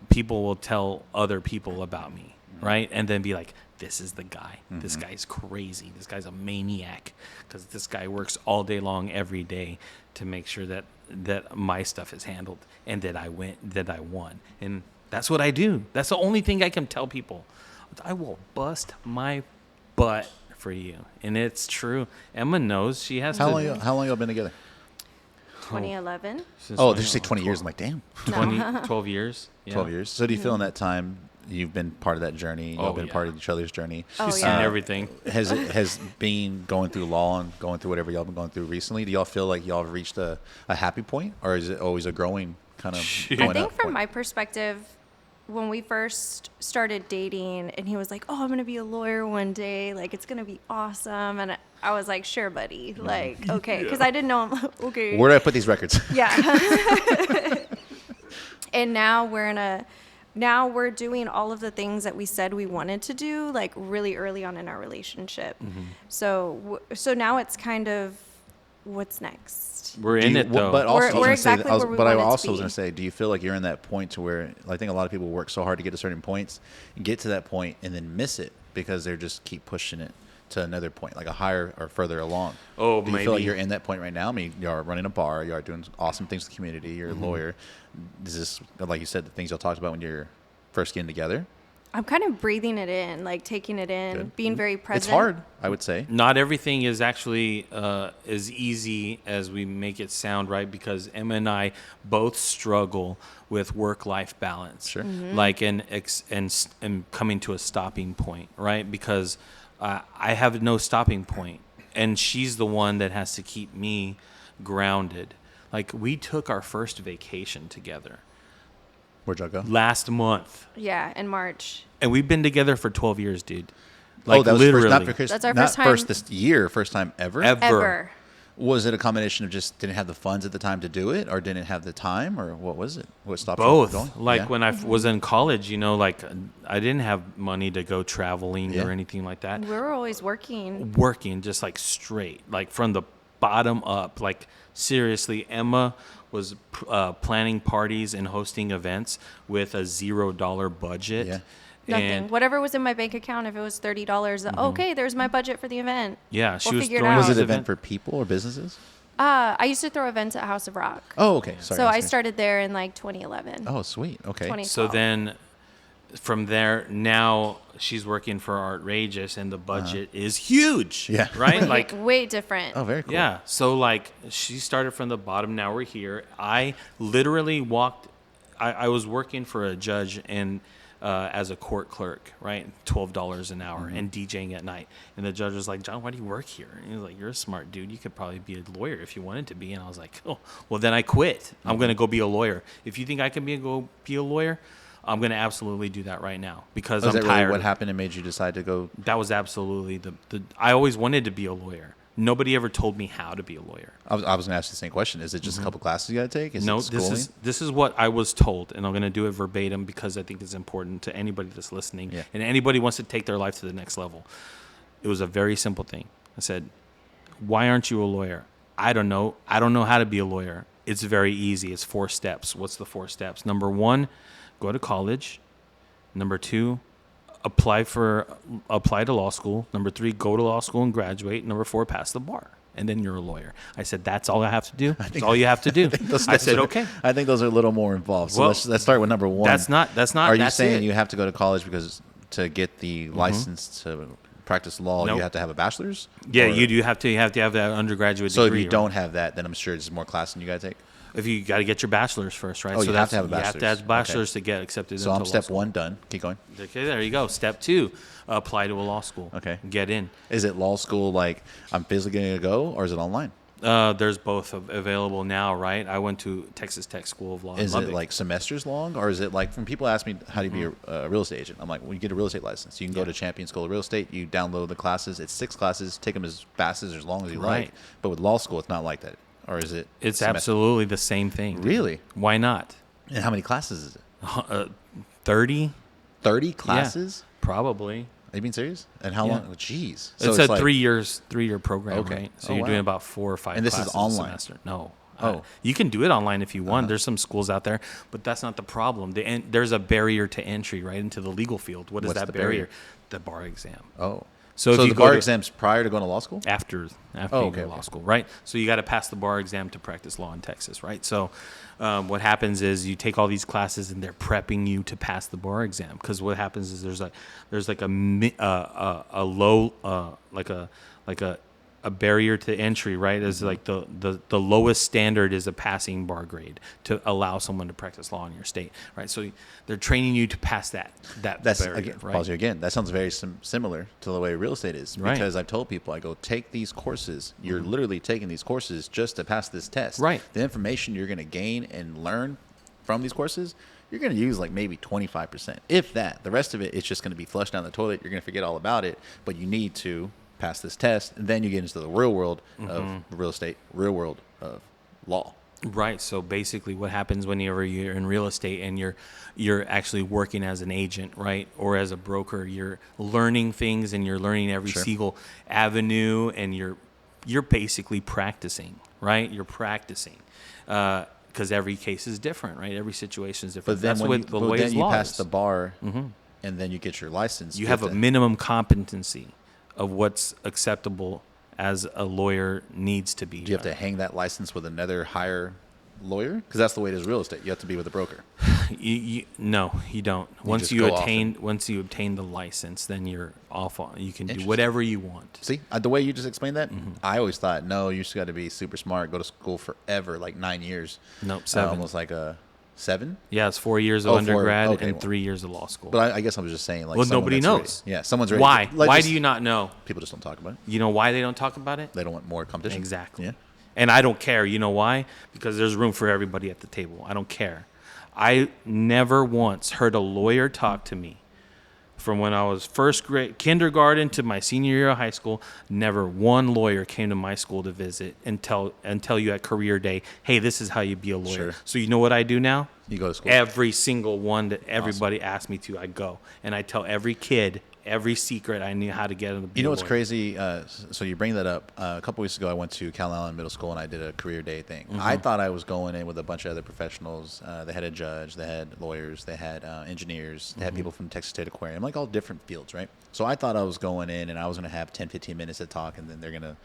people will tell other people about me, right? And then be like, this is the guy. This guy's crazy. This guy's a maniac, because this guy works all day long every day to make sure that my stuff is handled and that I won. And that's what I do. That's the only thing I can tell people. I will bust my butt for you. And it's true. Emma knows. She has How to. long y'all been together? 2011. Oh, did you say 20 years? I'm like, damn. 12 years. Yeah. 12 years. So do you feel in that time you've been part of that journey? Y'all been part of each other's journey? Oh, She's yeah. seen everything. Has being going through law and going through whatever y'all been going through recently, do y'all feel like y'all have reached a happy point, or is it always a growing kind of going I think up from point? my perspective, when we first started dating and he was like, "Oh, I'm going to be a lawyer one day. Like, it's going to be awesome." And I was like, "Sure, buddy." Like, okay. Because I didn't know him. Okay. Where do I put these records? Yeah. And now we're doing all of the things that we said we wanted to do, like really early on in our relationship. So now it's kind of, what's next? We're in it though. But also, We're exactly where we but I wanted to also was be. going to say, do you feel like you're in that point to where I think a lot of people work so hard to get to certain points, get to that point, and then miss it because they're just keep pushing it to another point, like a higher or further along? Oh, do you feel like maybe. you're in that point right now? I mean, you're running a bar, you're doing awesome things in the community, you're a lawyer. Is this, like you said, the things y'all talked about when you're first getting together? I'm kind of breathing it in, like taking it in, Good. being very present. It's hard, I would say. Not everything is actually as easy as we make it sound, right? Because Emma and I both struggle with work-life balance. Sure. Like and coming to a stopping point, right? Because I have no stopping point, and she's the one that has to keep me grounded. Like, we took our first vacation together Where'd y'all go? last month, Yeah, in March. and we've been together for 12 years, dude. Like, that was literally. That's our not first time- first this year, first time ever? Ever. Was it a combination of just didn't have the funds at the time to do it, or didn't have the time, or what was it? What stopped you Both. from going? Like Yeah. when I was in college, like I didn't have money to go traveling Yeah. or anything like that. We were always working. Working just like straight, like from the bottom up. Like seriously, Emma was planning parties and hosting events with a $0 budget. Yeah. Nothing. And Whatever was in my bank account, if it was $30, okay, there's my budget for the event. yeah, she We'll was figure it throwing out. Was this it an event for people or businesses? I used to throw events at House of Rock. Oh, okay. Sorry. So I sorry. started there in like 2011. Oh, sweet. Okay. 2012. So then from there, now she's working for Outrageous, and the budget is huge. Yeah. Right? Like, way different. Oh, very cool. yeah. So like she started from the bottom. Now we're here. I literally walked. I was working for a judge and as a court clerk, right? $12 an hour and DJing at night. And the judge was like, "John, why do you work here?" And he was like, "You're a smart dude. You could probably be a lawyer if you wanted to be." And I was like, "Oh, well then I quit. I'm gonna go be a lawyer. If you think I can go be a lawyer, I'm gonna absolutely do that right now because Was I'm that really tired." what happened and made you decide to go? That was absolutely the. I always wanted to be a lawyer. Nobody ever told me how to be a lawyer. I was going to ask you the same question. Is it just a couple classes you got to take? Is No, it schooling? this is what I was told, and I'm going to do it verbatim because I think it's important to anybody that's listening Yeah. and anybody who wants to take their life to the next level. It was a very simple thing. I said, "Why aren't you a lawyer?" "I don't know. I don't know how to be a lawyer." It's very easy. It's 4 steps. What's the 4 steps? Number 1, go to college. Number 2, apply to law school. Number 3, go to law school and graduate. Number 4, pass the bar, and then you're a lawyer. I said, "That's all I have to do. That's all you have to do." I said, "Okay." I think those are a little more involved. So Well, let's start with number 1. That's not. Are you that's saying it. you have to go to college because to get the license to practice law, Nope. you have to have a bachelor's? Yeah, Or- you do have to. You have to have that undergraduate So degree. if you don't have that, then I'm sure it's more class than you got to take. If you got to get your bachelor's first, right? Oh, you have to have a You have to bachelor's. have a bachelor's Okay. to get accepted So into I'm law step school. 1 done. Keep going. Okay, there you go. Step 2, apply to a law school. Okay. Get in. Is it law school like I'm physically going to go, or is it online? There's both available now, right? I went to Texas Tech School of Law. in Is it Lubbock. like semesters long, or is it like when people ask me how do you be a real estate agent? I'm like, when you get a real estate license, you can go to Champion School of Real Estate. You download the classes. It's 6 classes. Take them as fast as long as you Right. like. But with law school, it's not like that, or is it? It's semester- absolutely the same thing. dude. Really? Why not? And how many classes is it? 30? 30 classes? Probably. Are you being serious? And how Yeah. long? Oh, jeez. It's a 3-year program, Okay. right? So Oh, you're doing wow. about 4 or 5 And this is classes online? a semester. No. Oh. You can do it online if you want. There's some schools out there, but that's not the problem. There's a barrier to entry right into the legal field. What is What's that the barrier? barrier? The bar exam. Oh. So if So you the go bar to- exams prior to going to law school? After Oh, you okay, go to law okay. school, right? So you got to pass the bar exam to practice law in Texas, right? So what happens is you take all these classes and they're prepping you to pass the bar exam, because what happens is there's like a low like a barrier to entry, right? Is like the lowest standard is a passing bar grade to allow someone to practice law in your state, right? So they're training you to pass that That's barrier, again, right? pause you again. That sounds very similar to the way real estate is. Right. Because I've told people, I go, take these courses. You're literally taking these courses just to pass this test. Right. The information you're going to gain and learn from these courses, you're going to use like maybe 25%, if that. The rest of it, it's just going to be flushed down the toilet. You're going to forget all about it. But you need to pass this test, and then you get into the real world of real estate, real world of law. Right. So basically, what happens whenever you're in real estate and you're actually working as an agent, right, or as a broker, you're learning things and you're learning every Sure. single avenue, and you're basically practicing, right? You're practicing because every case is different, right? Every situation is different. But then That's when what you, the but lawyer's then you law pass is. the bar, and then you get your license. You have a to- minimum competency of what's acceptable as a lawyer needs to be. Do you have to hang that license with another higher lawyer? Because that's the way it is real estate. You have to be with a broker. No, you don't. Once just you go off obtain the license, then you're off. You can do Interesting. whatever you want. See, the way you just explained that, I always thought, no, you just got to be super smart, go to school forever, like 9 years. Nope, 7. Almost like a 7. Yeah, it's 4 years of 4, undergrad okay, and well. 3 years of law school. But I guess I was just saying, like, Well, someone nobody that's ready- knows. Yeah, someone's ready. Why? Like, Why just- do you not know? People just don't talk about it. You know why they don't talk about it? They don't want more competition. Exactly. Yeah. And I don't care. You know why? Because there's room for everybody at the table. I don't care. I never once heard a lawyer talk to me from when I was first grade, kindergarten to my senior year of high school. Never one lawyer came to my school to visit and tell you at career day, hey, this is how you be a lawyer. Sure. So you know what I do now? You go to school. Every single one that everybody asked me to, I go. And I tell every kid every secret I knew how to get in the You know what's crazy? So you bring that up. A couple weeks ago, I went to Cal Allen Middle School and I did a career day thing. I thought I was going in with a bunch of other professionals. They had a judge, they had lawyers, they had engineers, they had people from Texas State Aquarium, like all different fields, right? So I thought I was going in and I was going to have 10, 15 minutes to talk, and then they're going to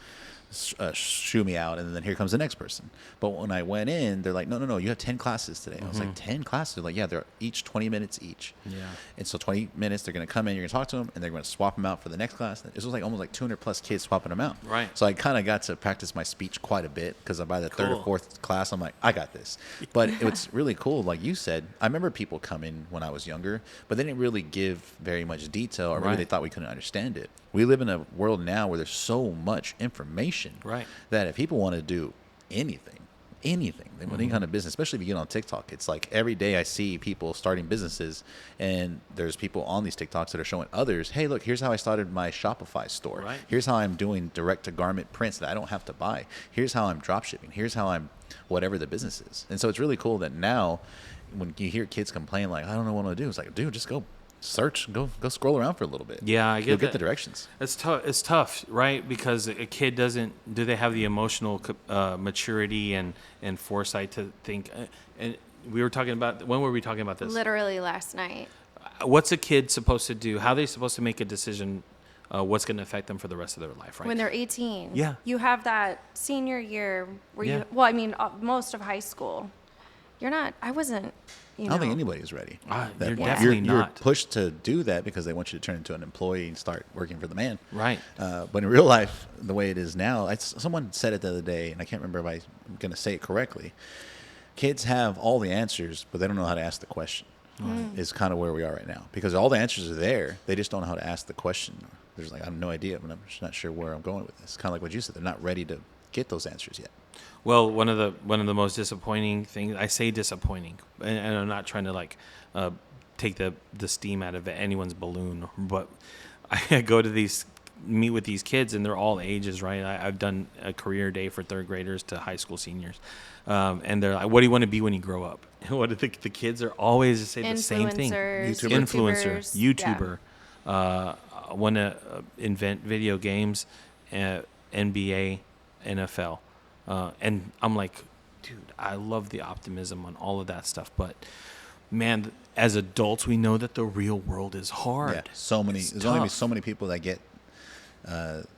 shoo me out, and then here comes the next person. But when I went in, they're like, no, you have 10 classes today. I was like, 10 classes? They're like, yeah, they're each 20 minutes each. Yeah. And so 20 minutes, they're going to come in, you're going to talk to them, and they're going to swap them out for the next class. It was like almost like 200 plus kids swapping them out. Right. So I kind of got to practice my speech quite a bit, because by the third or Cool. fourth class, I'm like, I got this. But it was really cool. Like you said, I remember people come in when I was younger, but they didn't really give very much detail, or maybe Right. they thought we couldn't understand it. We live in a world now where there's so much information Right. that if people want to do anything, any kind of business, especially if you get on TikTok, it's like every day I see people starting businesses, and there's people on these TikToks that are showing others, hey, look, here's how I started my Shopify store. Right. Here's how I'm doing direct to garment prints that I don't have to buy. Here's how I'm drop shipping. Here's how I'm whatever the business is. And so it's really cool that now when you hear kids complain like, I don't know what to do, it's like, dude, just go search, go scroll around for a little bit. Yeah, I get You'll get that. the directions. It's tough. It's tough, right? Because a kid doesn't. Do they have the emotional maturity and foresight to think? And we were talking about. When were we talking about this? Literally last night. What's a kid supposed to do? How are they supposed to make a decision? What's going to affect them for the rest of their life, right? When they're 18. Yeah. You have that senior year where Yeah. you, well, I mean, most of high school. You're not, I wasn't, you I know. don't think anybody's ready. You're Yeah. definitely You're not. pushed to do that because they want you to turn into an employee and start working for the man. Right. But in real life, the way it is now, someone said it the other day, and I can't remember if I'm going to say it correctly. kids have all the answers, but they don't know how to ask the question. Is kind of where we are right now, because all the answers are there. They just don't know how to ask the question. There's like, I have no idea, but I'm just not sure where I'm going with this. Kind of like what you said. They're not ready to get those answers yet. Well, one of the most disappointing things, I say disappointing, and I'm not trying to like take the steam out of anyone's balloon, but I go to meet with these kids, and they're all ages, right? I've done a career day for third graders to high school seniors, and they're like, "What do you want to be when you grow up?" What do the kids are always say the same thing? Influencer, YouTuber. I want to invent video games, NBA, NFL, and I'm like, dude, I love the optimism on all of that stuff, but man, as adults, we know that the real world is hard. Yeah, there's only gonna be so many people that get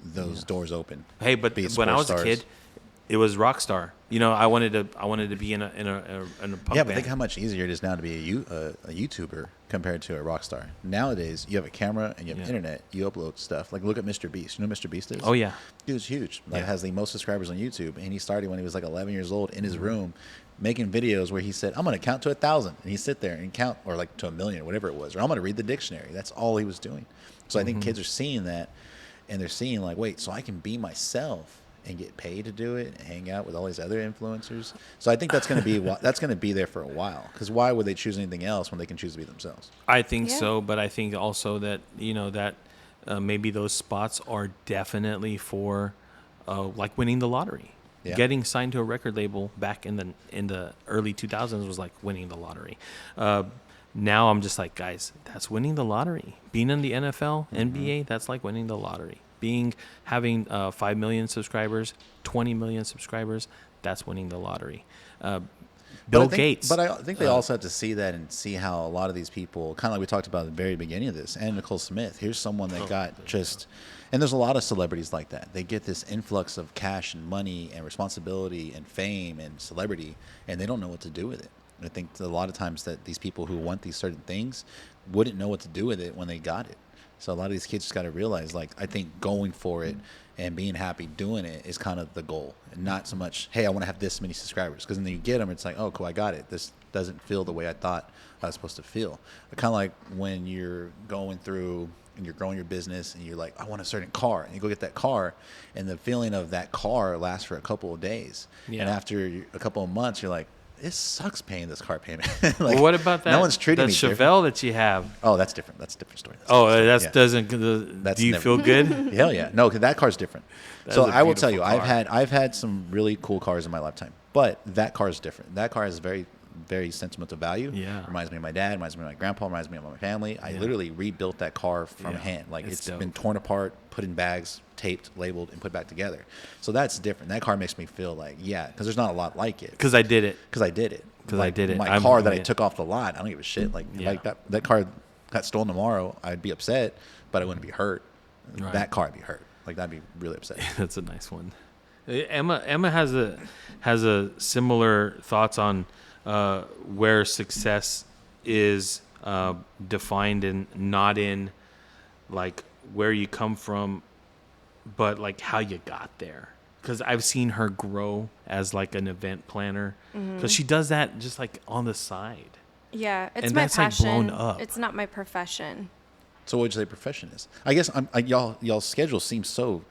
those doors open. Hey, but when I was a kid, it was Rockstar. You know, I wanted to be in a punk Yeah, but band. think how much easier it is now to be a YouTuber compared to a rock star. Nowadays, you have a camera and you have internet. You upload stuff. Like, look at Mr. Beast. You know who Mr. Beast is? Oh, yeah. Dude's huge. Like, has the most subscribers on YouTube. And he started when he was like 11 years old in his room making videos where he said, I'm going to count to 1,000. And he'd sit there and count, or like to 1,000,000, whatever it was. Or I'm going to read the dictionary. That's all he was doing. So I think kids are seeing that, and they're seeing like, wait, so I can be myself and get paid to do it and hang out with all these other influencers. So I think that's going to be there for a while, because why would they choose anything else when they can choose to be themselves? I think so, but I think also that, you know, that maybe those spots are definitely for like winning the lottery. Yeah. Getting signed to a record label back in the early 2000s was like winning the lottery. Now I'm just like, guys, that's winning the lottery. Being in the NFL, NBA, that's like winning the lottery. Having 5 million subscribers, 20 million subscribers, that's winning the lottery. Bill Gates. But I think they also have to see that and see how a lot of these people, kind of like we talked about at the very beginning of this, and Nicole Smith, here's someone that and there's a lot of celebrities like that. They get this influx of cash and money and responsibility and fame and celebrity, and they don't know what to do with it. And I think a lot of times that these people who want these certain things wouldn't know what to do with it when they got it. So a lot of these kids just got to realize, like, I think going for it and being happy doing it is kind of the goal, and not so much, hey, I want to have this many subscribers, because then you get them, it's like, oh, cool, I got it. This doesn't feel the way I thought I was supposed to feel. Kind of like when you're going through and you're growing your business and you're like, I want a certain car, and you go get that car, and the feeling of that car lasts for a couple of days. Yeah. And after a couple of months, you're like, it sucks paying this car payment. Like, well, what about that? No one's treating me Chevelle different. That you have. Oh, that's different. That's a different story. Do you feel good? Hell yeah. No, because that car's different. So I will tell you, car. I've had some really cool cars in my lifetime, but that car is different. That car has very, very sentimental value. Yeah. Reminds me of my dad. Reminds me of my grandpa. Reminds me of my family. I literally rebuilt that car from hand. Like, it's been torn apart, put in bags, taped, labeled, and put back together. So that's different. That car makes me feel like, because there's not a lot like it. Because I did it. My car that I took off the lot, I don't give a shit. Like that car got stolen tomorrow, I'd be upset, but I wouldn't be hurt. Right. That car, I'd be hurt. Like, that'd be really upset. That's a nice one. Emma has a similar thoughts on where success is defined, and not in like where you come from, but like how you got there. Because I've seen her grow as like an event planner, because she does that just like on the side. Yeah, it's and my that's passion. Like blown up. It's not my profession. So what would you say profession is? I guess y'all's schedule seems so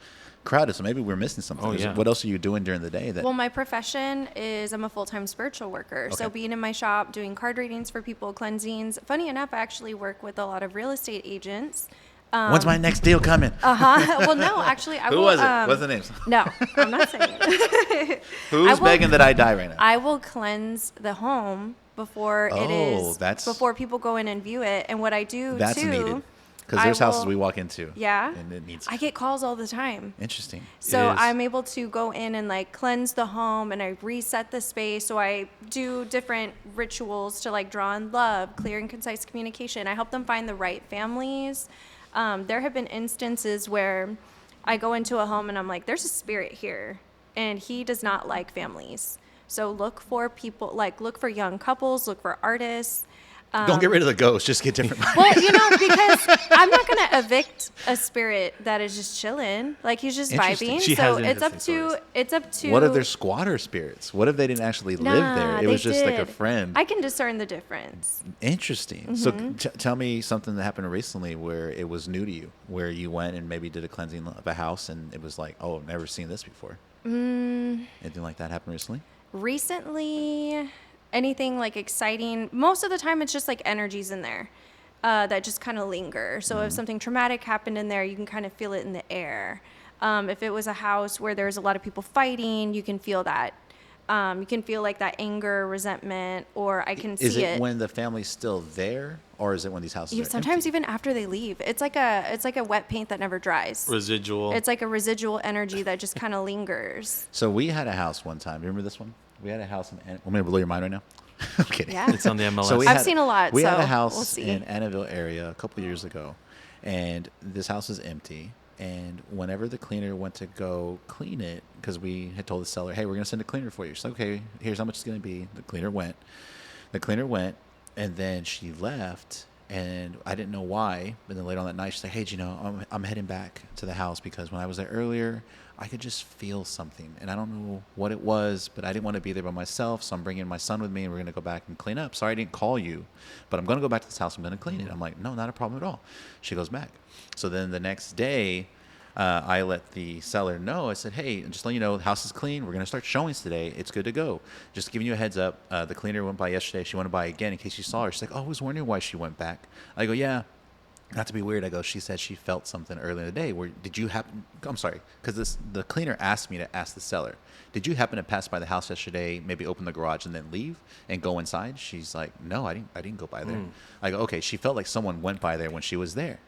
crowded, so maybe we're missing something. What else are you doing during the day? Well, my profession is I'm a full-time spiritual worker. Okay. So being in my shop, doing card readings for people, cleansings. Funny enough, I actually work with a lot of real estate agents. When's my next deal coming? Well, no, actually, Who was it? What's the name? No, I'm not saying it. Who's begging that I die right now? I will cleanse the home before before people go in and view it. And what I do that's needed. Because there's houses we walk into. Yeah. And it needs. I get calls all the time. Interesting. So I'm able to go in and like cleanse the home, and I reset the space. So I do different rituals to like draw in love, clear and concise communication. I help them find the right families. There have been instances where I go into a home and I'm like, there's a spirit here, and he does not like families. So look for people, like look for young couples, look for artists. Don't get rid of the ghost. Just get different. Well, because I'm not going to evict a spirit that is just chilling. Like, he's just Interesting. vibing. She So has it's up to. What if they're squatter spirits? What if they didn't actually live there? It they was just like a did. friend. I can discern the difference. Interesting. So tell me something that happened recently where it was new to you, where you went and maybe did a cleansing of a house and it was like, oh, I've never seen this before. Anything like that happened recently? Recently, anything like exciting, most of the time it's just like energies in there that just kind of linger. So if something traumatic happened in there, you can kind of feel it in the air. If it was a house where there's a lot of people fighting, you can feel that. You can feel like that anger, resentment, or I can see Is it it. when the family's still there, or is it when these houses are Sometimes empty? even after they leave, it's like a wet paint that never dries. Residual. It's like a residual energy that just kind of lingers. So we had a house one time. Remember this one? We had a house in. I'm gonna blow your mind right now. I'm kidding. Yeah. It's on the MLS. So I've seen a lot, We had so a house we'll see. in Annabelle area a couple years ago, and this house is empty. And whenever the cleaner went to go clean it, because we had told the seller, "Hey, we're gonna send a cleaner for you." She's like, "Okay, here's how much it's gonna be." The cleaner went. And then she left, and I didn't know why. But then later on that night, she's like, "Hey, Gino, I'm heading back to the house because when I was there earlier, I could just feel something, and I don't know what it was, but I didn't want to be there by myself, so I'm bringing my son with me, and we're going to go back and clean up. Sorry I didn't call you, but I'm going to go back to this house. I'm going to clean it." I'm like, "No, not a problem at all." She goes back. So then the next day, I let the seller know. I said, "Hey, just let you know, the house is clean. We're going to start showings today. It's good to go. Just giving you a heads up. The cleaner went by yesterday. She went by again in case you saw her." She's like, "Oh, I was wondering why she went back." I go, "Yeah. Not to be weird," I go, "She said she felt something earlier in the day. Where did you happen?" I'm sorry, because the cleaner asked me to ask the seller, "Did you happen to pass by the house yesterday? Maybe open the garage and then leave and go inside?" She's like, "No, I didn't go by there." I go, "Okay." She felt like someone went by there when she was there.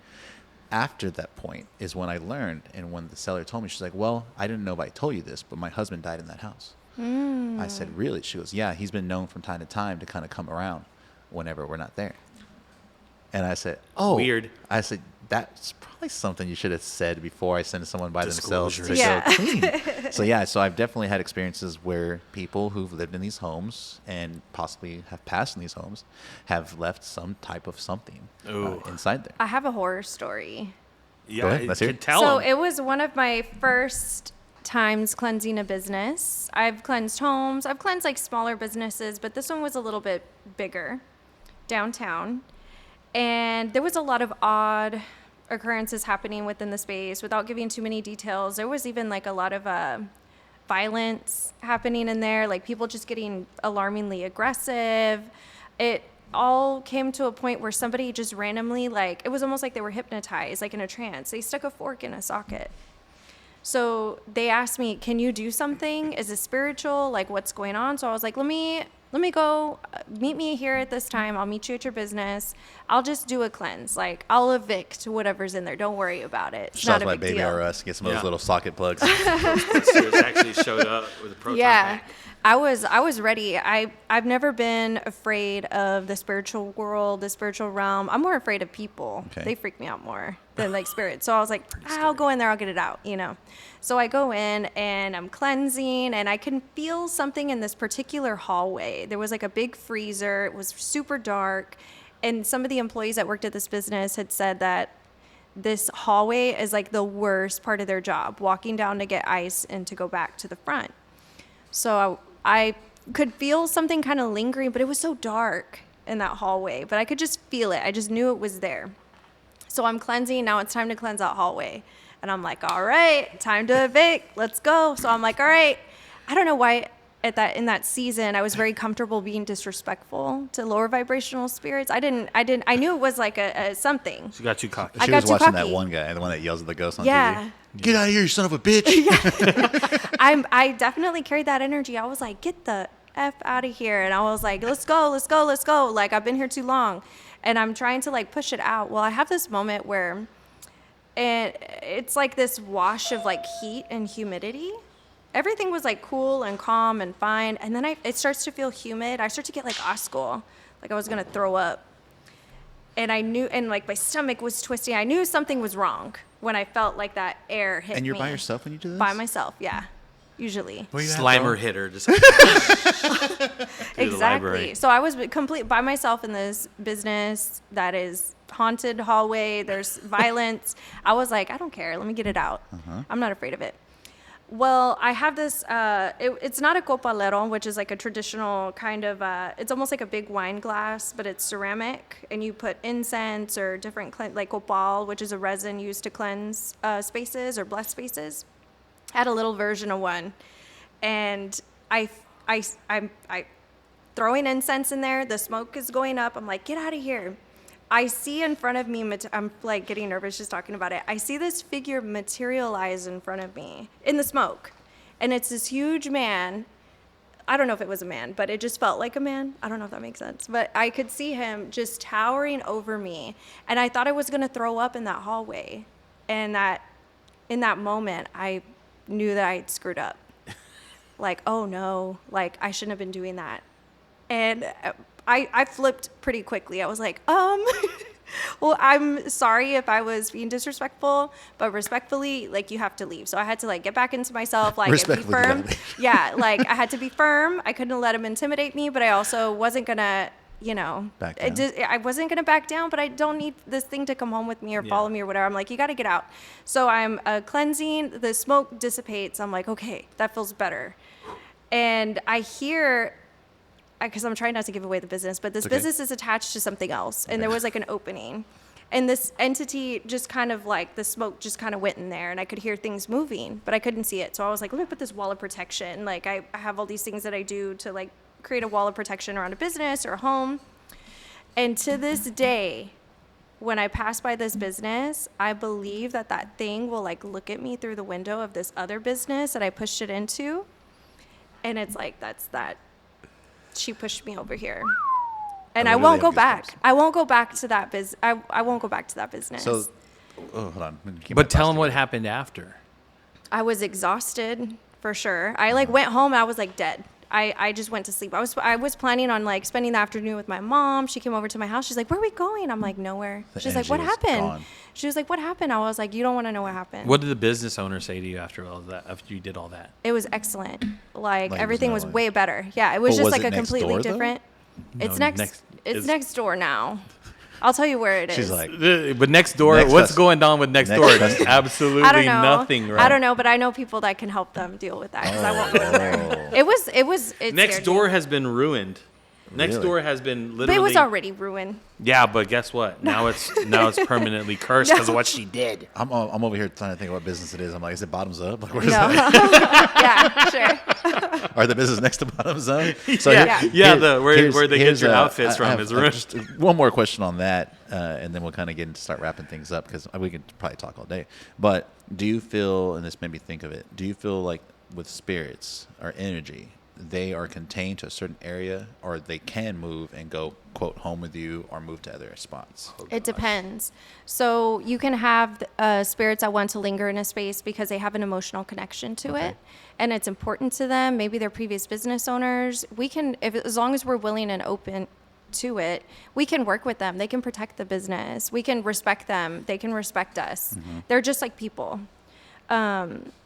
After that point is when I learned, and when the seller told me, she's like, "Well, I didn't know if I told you this, but my husband died in that house." I said, "Really?" She goes, "Yeah, he's been known from time to time to kind of come around whenever we're not there." And I said, "Oh." Weird. I said, "That's probably something you should have said before I send someone by themselves to Disclosures. Yeah. go clean." So I've definitely had experiences where people who've lived in these homes and possibly have passed in these homes have left some type of something Ooh. inside there. I have a horror story. Yeah, Go ahead, let's hear it. tell So 'em. it was one of my first times cleansing a business. I've cleansed homes. I've cleansed like smaller businesses, but this one was a little bit bigger, downtown. And there was a lot of odd occurrences happening within the space. Without giving too many details, there was even like a lot of violence happening in there, like people just getting alarmingly aggressive. It all came to a point where somebody just randomly, like, it was almost like they were hypnotized, like in a trance. They stuck a fork in a socket. So they asked me, "Can you do something? Is it spiritual? Like, what's going on?" So I was like, let me go, meet me here at this time. I'll meet you at your business. I'll just do a cleanse. Like, I'll evict whatever's in there. Don't worry about it. It's Sounds not a like big Baby deal. R Us. Get some of those Yeah. little socket plugs. Sisters actually showed up with a proton Yeah. pack. I was ready. I've never been afraid of the spiritual world, the spiritual realm. I'm more afraid of people. Okay. They freak me out more than like spirits. So I was like, I'll go in there, I'll get it out, So I go in and I'm cleansing, and I can feel something in this particular hallway. There was like a big freezer. It was super dark. And some of the employees that worked at this business had said that this hallway is like the worst part of their job, walking down to get ice and to go back to the front. So I could feel something kind of lingering, but it was so dark in that hallway. But I could just feel it. I just knew it was there. So I'm cleansing. Now it's time to cleanse that hallway. And I'm like, all right, time to evict. Let's go. So I'm like, all right. I don't know why in that season I was very comfortable being disrespectful to lower vibrational spirits. I knew it was like a something. She got too cocky. I She got was too watching cocky. that one guy, the one that yells at the ghost on Yeah. TV. "Get out of here, you son of a bitch." I definitely carried that energy. I was like, get the F out of here. And I was like, let's go. Like, I've been here too long. And I'm trying to like push it out. Well, I have this moment where it's like this wash of like heat and humidity. Everything was like cool and calm and fine. And then it starts to feel humid. I start to get like oscul, like I was going to throw up. And I knew, and like my stomach was twisting. I knew something was wrong when I felt like that air hit me. And you're by yourself when you do this? By myself, yeah. usually. Slimer hitter. Just Exactly. So I was complete by myself in this business that is haunted hallway. There's violence. I was like, I don't care. Let me get it out. I'm not afraid of it. Well, I have this, it's not a copalero, which is like a traditional kind of, it's almost like a big wine glass, but it's ceramic, and you put incense or different, like copal, which is a resin used to cleanse spaces or bless spaces. I had a little version of one, and I'm throwing incense in there, the smoke is going up, I'm like, get out of here. I see in front of me, I'm like getting nervous just talking about it. I see this figure materialize in front of me in the smoke. And it's this huge man. I don't know if it was a man, but it just felt like a man. I don't know if that makes sense. But I could see him just towering over me. And I thought I was going to throw up in that hallway. And that in that moment, I knew that I'd screwed up. Like, oh no, like I shouldn't have been doing that. And I flipped pretty quickly. I was like, well, I'm sorry if I was being disrespectful, but respectfully, like, you have to leave. So I had to, like, get back into myself, like, and be firm. Yeah, like, I had to be firm. I couldn't let him intimidate me, but I also wasn't going to, you know, I wasn't going to back down, but I don't need this thing to come home with me or follow me or whatever. I'm like, you got to get out. So I'm cleansing. The smoke dissipates. I'm like, okay, that feels better. And I hear... because I'm trying not to give away the business, but this business is attached to something else. And there was like an opening. And this entity just kind of like, the smoke just kind of went in there and I could hear things moving, but I couldn't see it. So I was like, let me put this wall of protection. Like I have all these things that I do to like create a wall of protection around a business or a home. And to this day, when I pass by this business, I believe that that thing will like look at me through the window of this other business that I pushed it into. And it's like, that's that. She pushed me over here, and I won't go back. I won't go back to that I won't go back to that business. So, hold on. But tell them what happened after. I was exhausted for sure. I like went home. I was like dead. I just went to sleep. I was planning on like spending the afternoon with my mom. She came over to my house. She's like, "Where are we going?" I'm like, "Nowhere." She's like, "What happened?" Gone. She was like, "What happened?" I was like, "You don't want to know what happened." What did the business owner say to you after all that? After you did all that? It was excellent. Like everything was way better. Yeah, it was just like a completely different. It's next door now. I'll tell you where it is. She's like, but next door, what's going on with next door? Absolutely nothing wrong. I don't know, but I know people that can help them deal with that because I won't go there. It next door has been ruined. Next door has been literally. But it was already ruined. Yeah, but guess what? Now it's permanently cursed because of what she did. I'm over here trying to think of what business it is. I'm like, is it Bottoms Up? Like, no. Yeah, sure. Or the business next to Bottoms Up? So where they get your outfits from is ruined. Just one more question on that, and then we'll kind of get into start wrapping things up because we can probably talk all day. But do you feel, and this made me think of it, do you feel like with spirits or energy, they are contained to a certain area, or they can move and go, quote, home with you or move to other spots? It depends. So you can have spirits that want to linger in a space because they have an emotional connection to it, and it's important to them. Maybe they're previous business owners. We can, as long as we're willing and open to it, we can work with them. They can protect the business. We can respect them. They can respect us. They're just like people.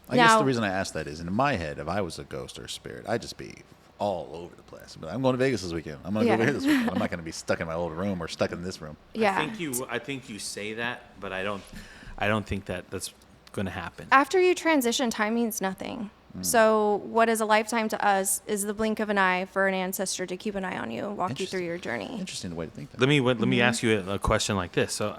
I guess the reason I asked that is, in my head, if I was a ghost or a spirit, I'd just be all over the place. But I'm going to Vegas this weekend. I'm going to go over here this weekend. I'm not going to be stuck in my old room or stuck in this room. Yeah. I think you say that, but I don't think that's going to happen. After you transition, time means nothing. So what is a lifetime to us is the blink of an eye for an ancestor to keep an eye on you and walk you through your journey. Interesting way to think that. Let me ask you a question like this. So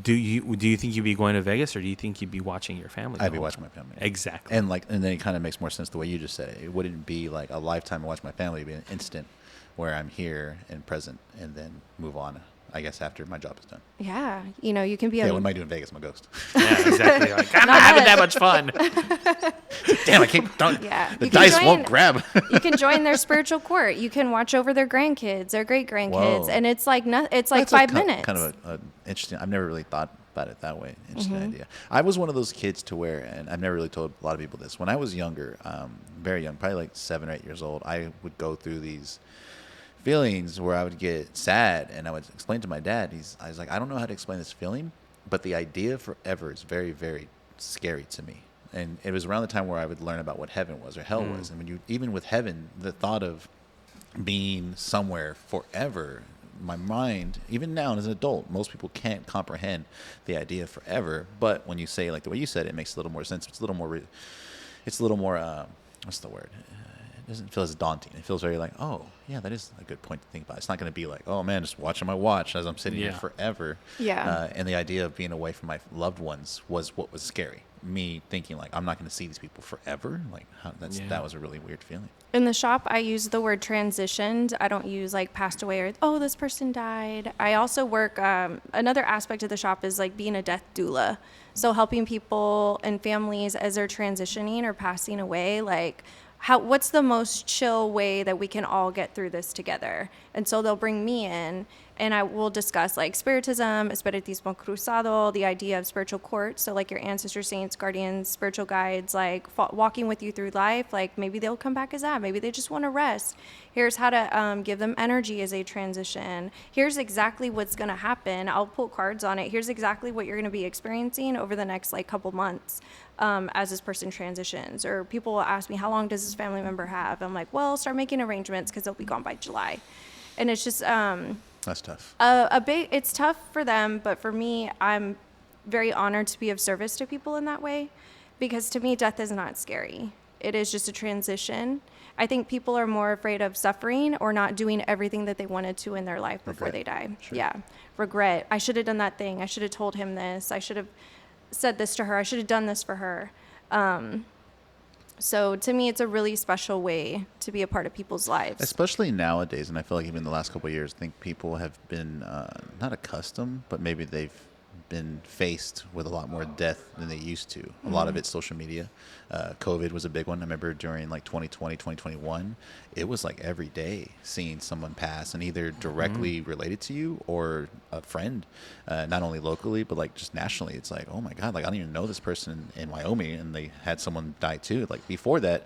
do you think you'd be going to Vegas, or do you think you'd be watching your family? I'd be watching my family. Exactly. And then it kind of makes more sense the way you just said it. It wouldn't be like a lifetime to watch my family. It'd be an instant where I'm here and present and then move on, I guess, after my job is done. Yeah. You can be what am I doing in Vegas? I'm a ghost. Yeah, exactly. Like, I'm not having that much fun. Damn, I can't. The dice won't grab. You can join their spiritual court. You can watch over their grandkids, their great grandkids, and it's like it's like 5 minutes. Kind of a interesting. I've never really thought about it that way. Interesting idea. I was one of those kids to where, and I've never really told a lot of people this. When I was younger, very young, probably like 7 or 8 years old, I would go through these feelings where I would get sad, and I would explain to my dad. I was like, I don't know how to explain this feeling, but the idea forever is very, very scary to me. and it was around the time where I would learn about what heaven was or hell was. And when you, even with heaven, the thought of being somewhere forever, my mind, even now as an adult, most people can't comprehend the idea of forever. But when you say like the way you said it, it makes a little more sense. It's a little more, what's the word? It doesn't feel as daunting. It feels very like, oh, yeah, that is a good point to think about. It's not going to be like, oh, man, just watching my watch as I'm sitting here forever. Yeah. And the idea of being away from my loved ones was what was scary. Me thinking, like, I'm not going to see these people forever. Like, that was a really weird feeling. In the shop, I use the word transitioned. I don't use, like, passed away or, oh, this person died. I also work, another aspect of the shop is, like, being a death doula. So helping people and families as they're transitioning or passing away, like, what's the most chill way that we can all get through this together? And so they'll bring me in, and I will discuss like spiritism, espiritismo cruzado, the idea of spiritual court. So like your ancestors, saints, guardians, spiritual guides, like walking with you through life. Like maybe they'll come back as that. Maybe they just want to rest. Here's how to give them energy as they transition. Here's exactly what's going to happen. I'll pull cards on it. Here's exactly what you're going to be experiencing over the next like couple months. As this person transitions. Or people will ask me, how long does this family member have? I'm like, well, start making arrangements because they'll be gone by July. And it's just that's tough. It's tough for them, but for me, I'm very honored to be of service to people in that way, because to me, death is not scary. It is just a transition. I think people are more afraid of suffering or not doing everything that they wanted to in their life before they die. Sure. Yeah, regret. I should have done that thing. I should have told him this. I should have said this to her. I should have done this for her. So to me, it's a really special way to be a part of people's lives. Especially nowadays, and I feel like even the last couple of years, I think people have been not accustomed, but maybe they've been faced with a lot more death than they used to. A lot of it's social media. COVID was a big one. I remember during like 2020, 2021, it was like every day seeing someone pass, and either directly related to you or a friend, not only locally, but like just nationally. It's like, oh my God, like I don't even know this person in Wyoming, and they had someone die too. Like before that,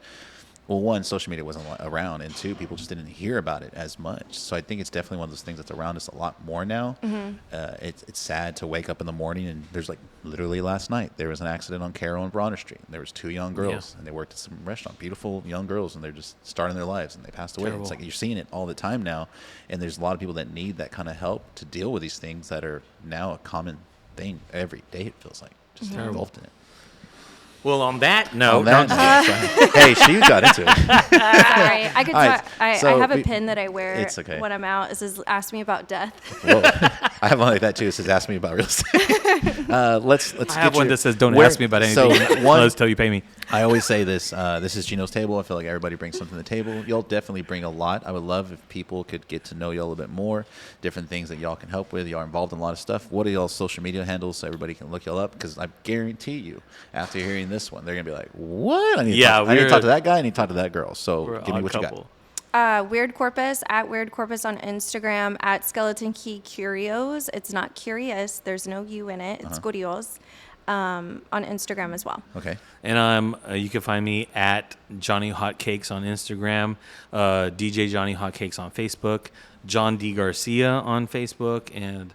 well, one, social media wasn't around, and two, people just didn't hear about it as much. So I think it's definitely one of those things that's around us a lot more now. It's sad to wake up in the morning and there's like literally last night there was an accident on Carroll and Bronner Street. There was 2 young girls and they worked at some restaurant, beautiful young girls, and they're just starting their lives and they passed away. Terrible. It's like you're seeing it all the time now, and there's a lot of people that need that kind of help to deal with these things that are now a common thing every day. It feels like just involved in it. Well, on that note, hey, she got into it. Sorry, I could. Right, I have a pin that I wear when I'm out. It says, "Ask me about death." Whoa. I have one like that too. It says, "Ask me about real estate." Let's. I have one that says, "Don't ask me about anything unless till you pay me." I always say this. This is Gino's table. I feel like everybody brings something to the table. Y'all definitely bring a lot. I would love if people could get to know y'all a little bit more. Different things that y'all can help with. Y'all are involved in a lot of stuff. What are y'all's social media handles so everybody can look y'all up? Because I guarantee you, after hearing this one, they're gonna be like, "What? I need to talk to that guy. I need to talk to that girl." So give me what you got. Weird Corpus, at Weird Corpus on Instagram, at Skeleton Key Curios. It's not curious. There's no U in it. It's curios. On Instagram as well. Okay. And you can find me at Johnny Hotcakes on Instagram, DJ Johnny Hotcakes on Facebook, John D. Garcia on Facebook, and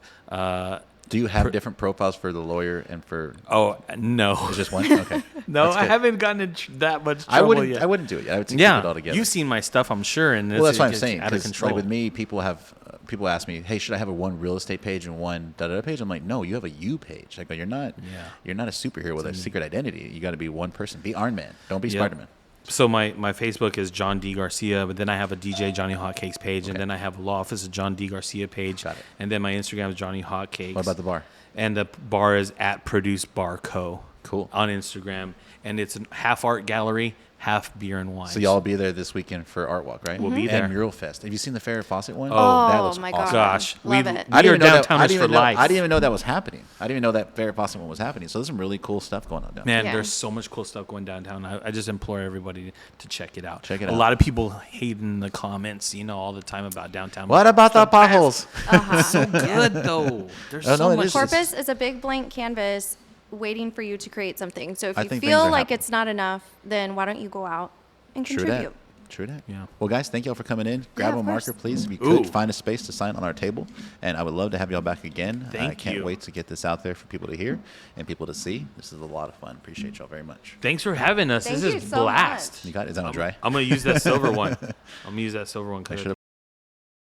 do you have different profiles for the lawyer and for? Oh no, it's just one. Okay. No, I haven't gotten in that much trouble yet. I wouldn't do it. I would keep it all together. You've seen my stuff, I'm sure, and well, that's what I'm saying. Out of control. Like with me, people ask me, "Hey, should I have a one real estate page and one da-da-da page?" I'm like, "No, you have a you page. Like, you're not a superhero with a secret identity. You got to be one person. Be Iron Man. Don't be Spider-Man." So my Facebook is John D. Garcia, but then I have a DJ Johnny Hotcakes page, and then I have a law office of John D. Garcia page. Got it. And then my Instagram is Johnny Hotcakes. What about the bar? And the bar is at Produce Bar Co. Cool. On Instagram. And it's a half art gallery, half beer and wine. So y'all will be there this weekend for Art Walk, right? We'll be there. And Mural Fest. Have you seen the Farrah Fawcett one? Oh, that looks my awesome. Gosh. Love it. We are downtowners for life. I didn't even know that was happening. I didn't even know that Farrah Fawcett one was happening. So there's some really cool stuff going on down there. Man, there's so much cool stuff going downtown. I just implore everybody to check it out. Check it out. A lot of people hate in the comments, all the time about downtown. What about the potholes? So good, though. There's so much. Corpus is a big blank canvas waiting for you to create something. So if I you think feel things are like happening. it's not enough, then why don't you go out and True contribute? True that. Yeah. Well, guys, thank y'all for coming in. Grab of a marker, course. please. If you Ooh. could, find a space to sign on our table. And I would love to have y'all back again. I Thank can't you. wait to get this out there for people to hear and people to see. This is a lot of fun. Appreciate y'all very much. Thanks for having us. Thank this you is so blast. much. You got it? Is that one dry? I'm gonna use that silver one. I'm gonna use that silver one. I should have